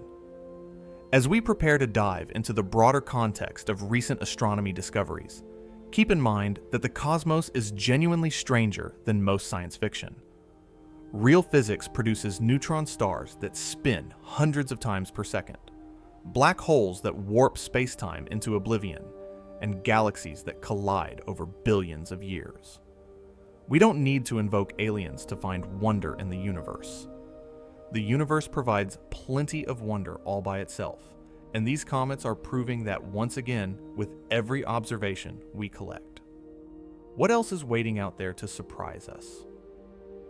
As we prepare to dive into the broader context of recent astronomy discoveries, keep in mind that the cosmos is genuinely stranger than most science fiction. Real physics produces neutron stars that spin hundreds of times per second, black holes that warp space-time into oblivion, and galaxies that collide over billions of years. We don't need to invoke aliens to find wonder in the universe. The universe provides plenty of wonder all by itself, and these comets are proving that once again with every observation we collect. What else is waiting out there to surprise us?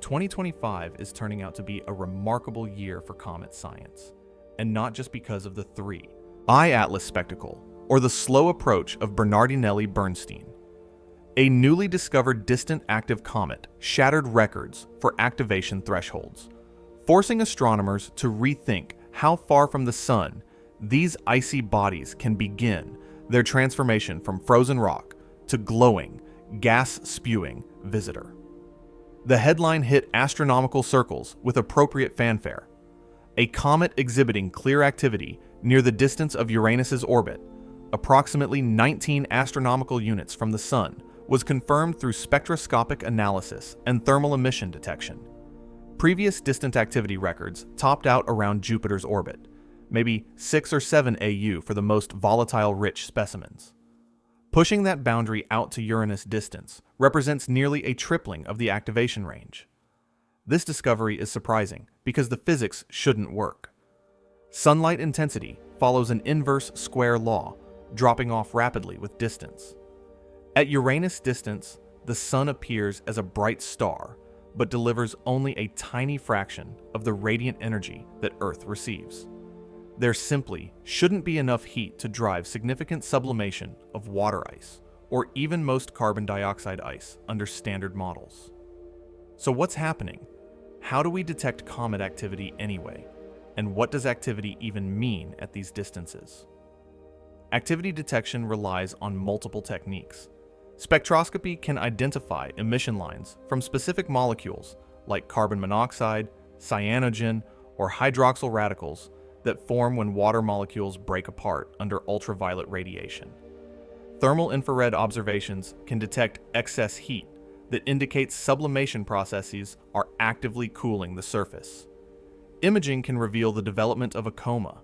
2025 is turning out to be a remarkable year for comet science, and not just because of the 3I Atlas spectacle or the slow approach of Bernardinelli Bernstein. A newly discovered distant active comet shattered records for activation thresholds, forcing astronomers to rethink how far from the sun these icy bodies can begin their transformation from frozen rock to glowing, gas-spewing visitor. The headline hit astronomical circles with appropriate fanfare. A comet exhibiting clear activity near the distance of Uranus's orbit, approximately 19 astronomical units from the Sun, was confirmed through spectroscopic analysis and thermal emission detection. Previous distant activity records topped out around Jupiter's orbit, maybe 6 or 7 AU for the most volatile-rich specimens. Pushing that boundary out to Uranus distance represents nearly a tripling of the activation range. This discovery is surprising because the physics shouldn't work. Sunlight intensity follows an inverse square law, dropping off rapidly with distance. At Uranus distance, the Sun appears as a bright star, but delivers only a tiny fraction of the radiant energy that Earth receives. There simply shouldn't be enough heat to drive significant sublimation of water ice, or even most carbon dioxide ice under standard models. So what's happening? How do we detect comet activity anyway? And what does activity even mean at these distances? Activity detection relies on multiple techniques. Spectroscopy can identify emission lines from specific molecules like carbon monoxide, cyanogen, or hydroxyl radicals that form when water molecules break apart under ultraviolet radiation. Thermal infrared observations can detect excess heat that indicates sublimation processes are actively cooling the surface. Imaging can reveal the development of a coma,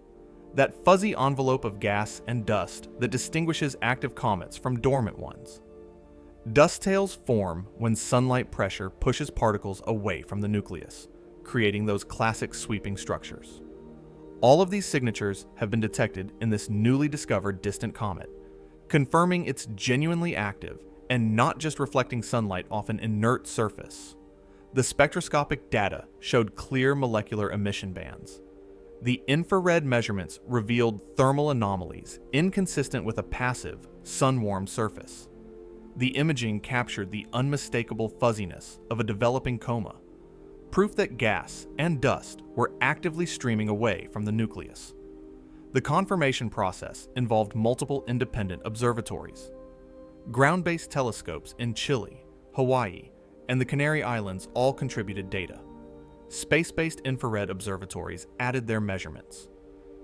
that fuzzy envelope of gas and dust that distinguishes active comets from dormant ones. Dust tails form when sunlight pressure pushes particles away from the nucleus, creating those classic sweeping structures. All of these signatures have been detected in this newly discovered distant comet, confirming it's genuinely active and not just reflecting sunlight off an inert surface. The spectroscopic data showed clear molecular emission bands. The infrared measurements revealed thermal anomalies inconsistent with a passive, sun-warmed surface. The imaging captured the unmistakable fuzziness of a developing coma, proof that gas and dust were actively streaming away from the nucleus. The confirmation process involved multiple independent observatories. Ground-based telescopes in Chile, Hawaii, and the Canary Islands all contributed data. Space-based infrared observatories added their measurements.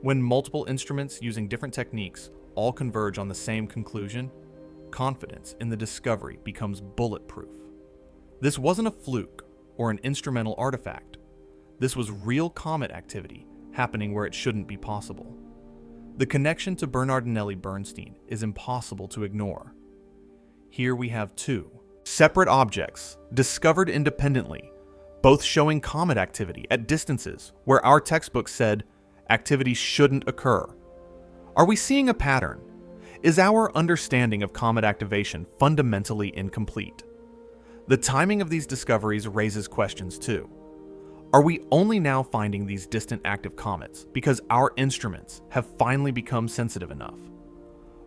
When multiple instruments using different techniques all converge on the same conclusion, confidence in the discovery becomes bulletproof. This wasn't a fluke or an instrumental artifact. This was real comet activity happening where it shouldn't be possible. The connection to Bernardinelli Bernstein is impossible to ignore. Here we have two separate objects discovered independently, both showing comet activity at distances where our textbooks said activity shouldn't occur. Are we seeing a pattern? Is our understanding of comet activation fundamentally incomplete? The timing of these discoveries raises questions too. Are we only now finding these distant active comets because our instruments have finally become sensitive enough?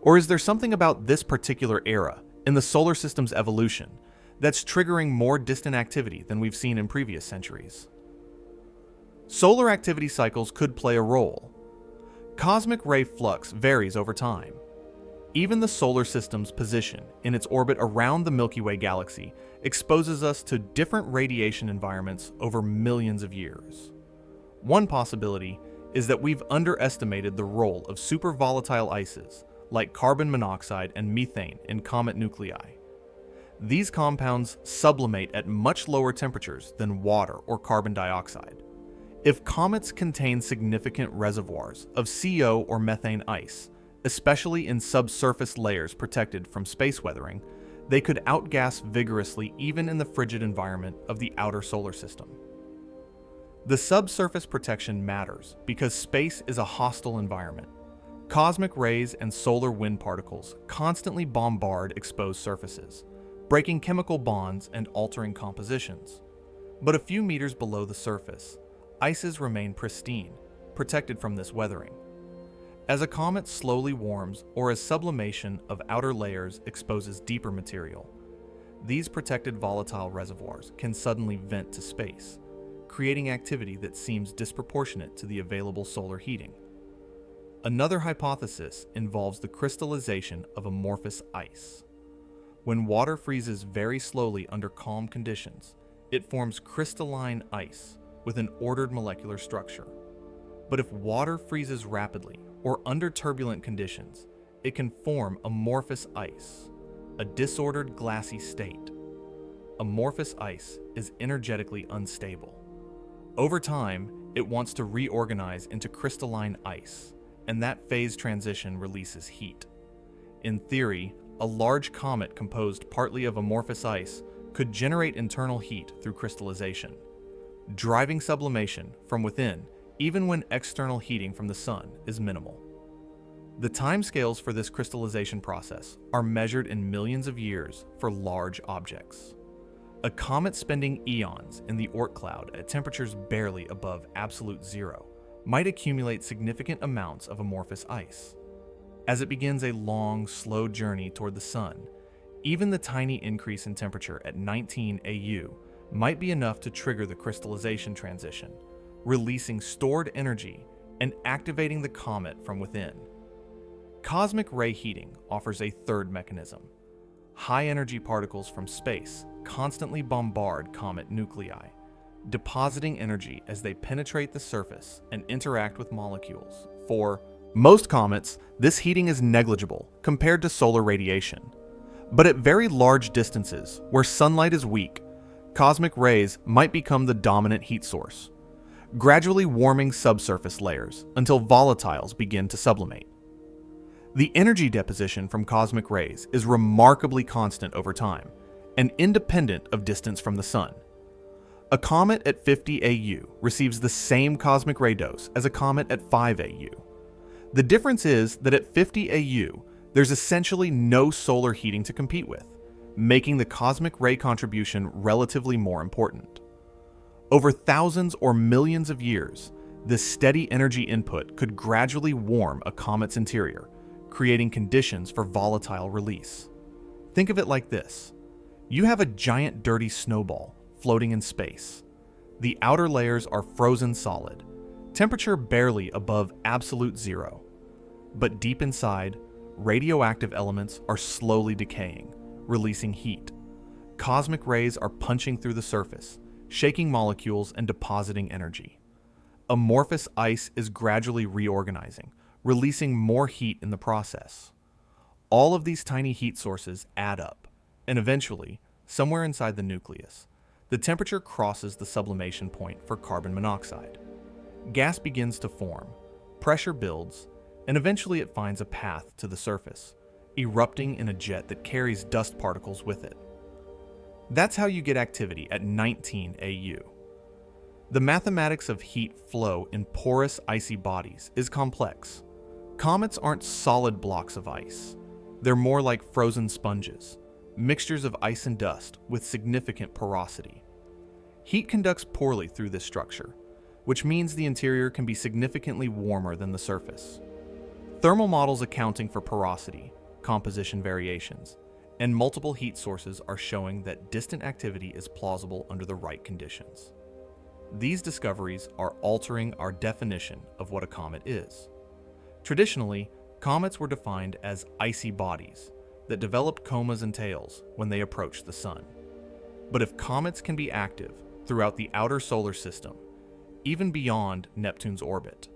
Or is there something about this particular era in the solar system's evolution that's triggering more distant activity than we've seen in previous centuries? Solar activity cycles could play a role. Cosmic ray flux varies over time. Even the solar system's position in its orbit around the Milky Way galaxy exposes us to different radiation environments over millions of years. One possibility is that we've underestimated the role of super volatile ices like carbon monoxide and methane in comet nuclei. These compounds sublimate at much lower temperatures than water or carbon dioxide. If comets contain significant reservoirs of CO or methane ice, especially in subsurface layers protected from space weathering, they could outgas vigorously even in the frigid environment of the outer solar system. The subsurface protection matters because space is a hostile environment. Cosmic rays and solar wind particles constantly bombard exposed surfaces, breaking chemical bonds and altering compositions. But a few meters below the surface, ices remain pristine, protected from this weathering. As a comet slowly warms or as sublimation of outer layers exposes deeper material, these protected volatile reservoirs can suddenly vent to space, creating activity that seems disproportionate to the available solar heating. Another hypothesis involves the crystallization of amorphous ice. When water freezes very slowly under calm conditions, it forms crystalline ice with an ordered molecular structure. But if water freezes rapidly or under turbulent conditions, it can form amorphous ice, a disordered glassy state. Amorphous ice is energetically unstable. Over time, it wants to reorganize into crystalline ice, and that phase transition releases heat. In theory, a large comet composed partly of amorphous ice could generate internal heat through crystallization, driving sublimation from within even when external heating from the sun is minimal. The timescales for this crystallization process are measured in millions of years for large objects. A comet spending eons in the Oort cloud at temperatures barely above absolute zero might accumulate significant amounts of amorphous ice. As it begins a long, slow journey toward the sun, even the tiny increase in temperature at 19 AU might be enough to trigger the crystallization transition, releasing stored energy and activating the comet from within. Cosmic ray heating offers a third mechanism. High-energy particles from space constantly bombard comet nuclei, depositing energy as they penetrate the surface and interact with molecules. For most comets, this heating is negligible compared to solar radiation. But at very large distances, where sunlight is weak, cosmic rays might become the dominant heat source, gradually warming subsurface layers until volatiles begin to sublimate. The energy deposition from cosmic rays is remarkably constant over time and independent of distance from the sun. A comet at 50 AU receives the same cosmic ray dose as a comet at 5 AU. The difference is that at 50 AU, there's essentially no solar heating to compete with, making the cosmic ray contribution relatively more important. Over thousands or millions of years, this steady energy input could gradually warm a comet's interior, creating conditions for volatile release. Think of it like this. You have a giant dirty snowball floating in space. The outer layers are frozen solid, temperature barely above absolute zero. But deep inside, radioactive elements are slowly decaying, releasing heat. Cosmic rays are punching through the surface, shaking molecules and depositing energy. Amorphous ice is gradually reorganizing, releasing more heat in the process. All of these tiny heat sources add up, and eventually, somewhere inside the nucleus, the temperature crosses the sublimation point for carbon monoxide. Gas begins to form, pressure builds, and eventually it finds a path to the surface, erupting in a jet that carries dust particles with it. That's how you get activity at 19 AU. The mathematics of heat flow in porous, icy bodies is complex. Comets aren't solid blocks of ice. They're more like frozen sponges, mixtures of ice and dust with significant porosity. Heat conducts poorly through this structure, which means the interior can be significantly warmer than the surface. Thermal models accounting for porosity, composition variations, and multiple heat sources are showing that distant activity is plausible under the right conditions. These discoveries are altering our definition of what a comet is. Traditionally, Comets were defined as icy bodies that developed comas and tails when they approached the sun. But if comets can be active throughout the outer solar system, even beyond Neptune's orbit,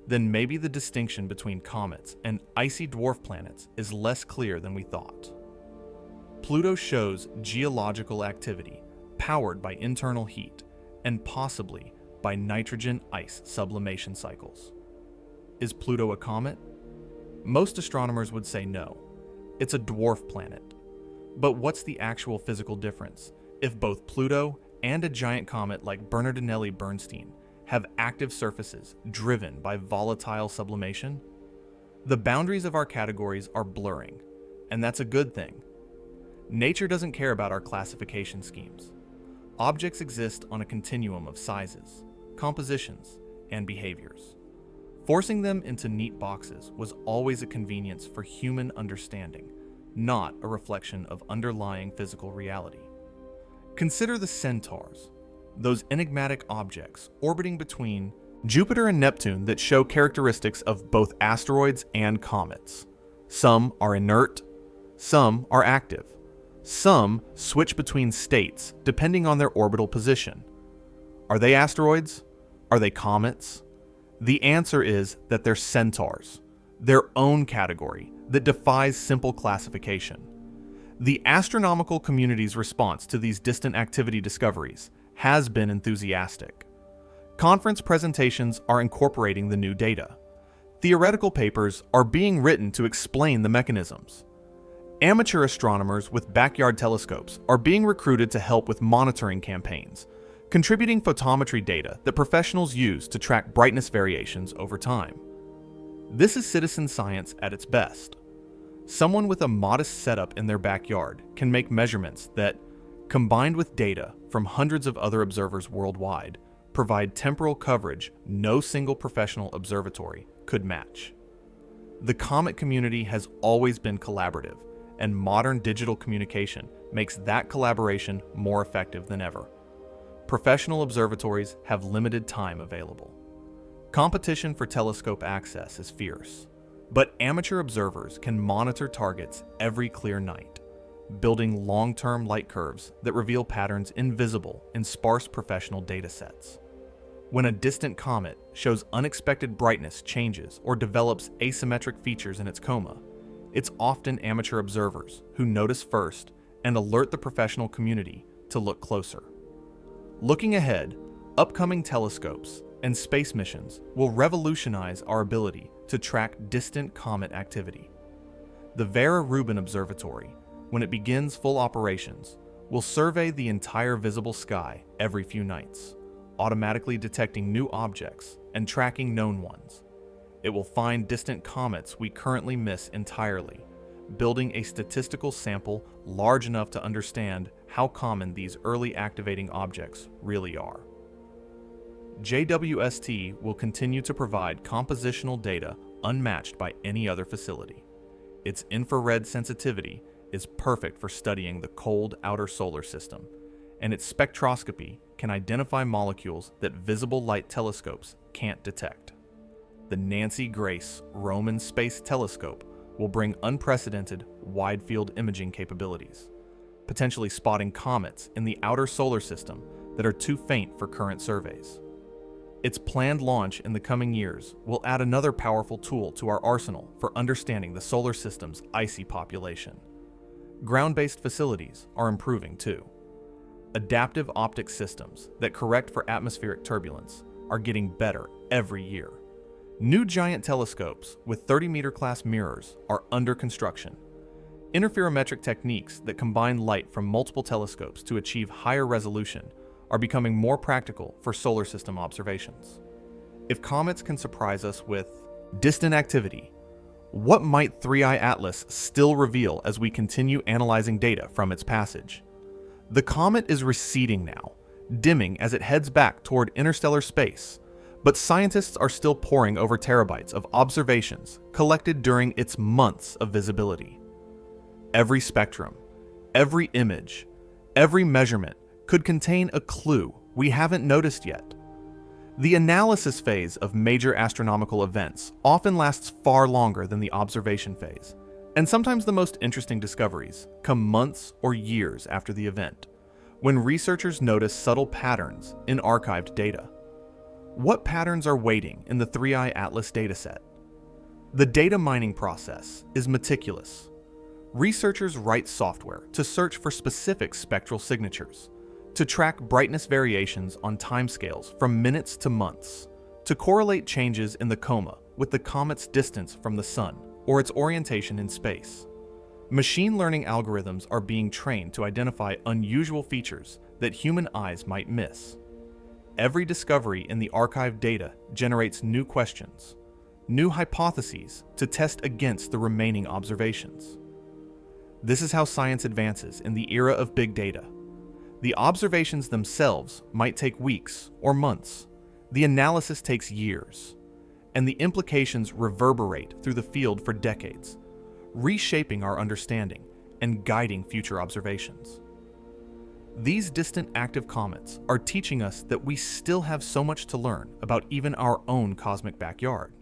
then maybe the distinction between comets and icy dwarf planets is less clear than we thought. Pluto shows geological activity powered by internal heat and possibly by nitrogen ice sublimation cycles. Is Pluto a comet? Most astronomers would say no. It's a dwarf planet. But what's the actual physical difference if both Pluto and a giant comet like Bernardinelli Bernstein have active surfaces driven by volatile sublimation? The boundaries of our categories are blurring, and that's a good thing. Nature doesn't care about our classification schemes. Objects exist on a continuum of sizes, compositions, and behaviors. Forcing them into neat boxes was always a convenience for human understanding, not a reflection of underlying physical reality. Consider the centaurs, those enigmatic objects orbiting between Jupiter and Neptune that show characteristics of both asteroids and comets. Some are inert, some are active. Some switch between states depending on their orbital position. Are they asteroids? Are they comets? The answer is that they're centaurs, their own category that defies simple classification. The astronomical community's response to these distant activity discoveries has been enthusiastic. Conference presentations are incorporating the new data. Theoretical papers are being written to explain the mechanisms. Amateur astronomers with backyard telescopes are being recruited to help with monitoring campaigns, contributing photometry data that professionals use to track brightness variations over time. This is citizen science at its best. Someone with a modest setup in their backyard can make measurements that, combined with data from hundreds of other observers worldwide, provide temporal coverage no single professional observatory could match. The comet community has always been collaborative, and modern digital communication makes that collaboration more effective than ever. Professional observatories have limited time available. Competition for telescope access is fierce, but amateur observers can monitor targets every clear night, building long-term light curves that reveal patterns invisible in sparse professional datasets. When a distant comet shows unexpected brightness changes or develops asymmetric features in its coma, it's often amateur observers who notice first and alert the professional community to look closer. Looking ahead, upcoming telescopes and space missions will revolutionize our ability to track distant comet activity. The Vera Rubin Observatory, when it begins full operations, will survey the entire visible sky every few nights, automatically detecting new objects and tracking known ones. It will find distant comets we currently miss entirely, building a statistical sample large enough to understand how common these early activating objects really are. JWST will continue to provide compositional data unmatched by any other facility. Its infrared sensitivity is perfect for studying the cold outer solar system, and its spectroscopy can identify molecules that visible light telescopes can't detect. The Nancy Grace Roman Space Telescope will bring unprecedented wide-field imaging capabilities, potentially spotting comets in the outer solar system that are too faint for current surveys. Its planned launch in the coming years will add another powerful tool to our arsenal for understanding the solar system's icy population. Ground-based facilities are improving too. Adaptive optics systems that correct for atmospheric turbulence are getting better every year. New giant telescopes with 30-meter class mirrors are under construction. Interferometric techniques that combine light from multiple telescopes to achieve higher resolution are becoming more practical for solar system observations. If comets can surprise us with distant activity, what might 3i Atlas still reveal as we continue analyzing data from its passage? The comet is receding now, dimming as it heads back toward interstellar space, but scientists are still poring over terabytes of observations collected during its months of visibility. Every spectrum, every image, every measurement could contain a clue we haven't noticed yet. The analysis phase of major astronomical events often lasts far longer than the observation phase, and sometimes the most interesting discoveries come months or years after the event, when researchers notice subtle patterns in archived data. What patterns are waiting in the 3i Atlas dataset? The data mining process is meticulous. Researchers write software to search for specific spectral signatures, to track brightness variations on timescales from minutes to months, to correlate changes in the coma with the comet's distance from the sun or its orientation in space. Machine learning algorithms are being trained to identify unusual features that human eyes might miss. Every discovery in the archived data generates new questions, new hypotheses to test against the remaining observations. This is how science advances in the era of big data. The observations themselves might take weeks or months. The analysis takes years, and the implications reverberate through the field for decades, reshaping our understanding and guiding future observations. These distant active comets are teaching us that we still have so much to learn about even our own cosmic backyard.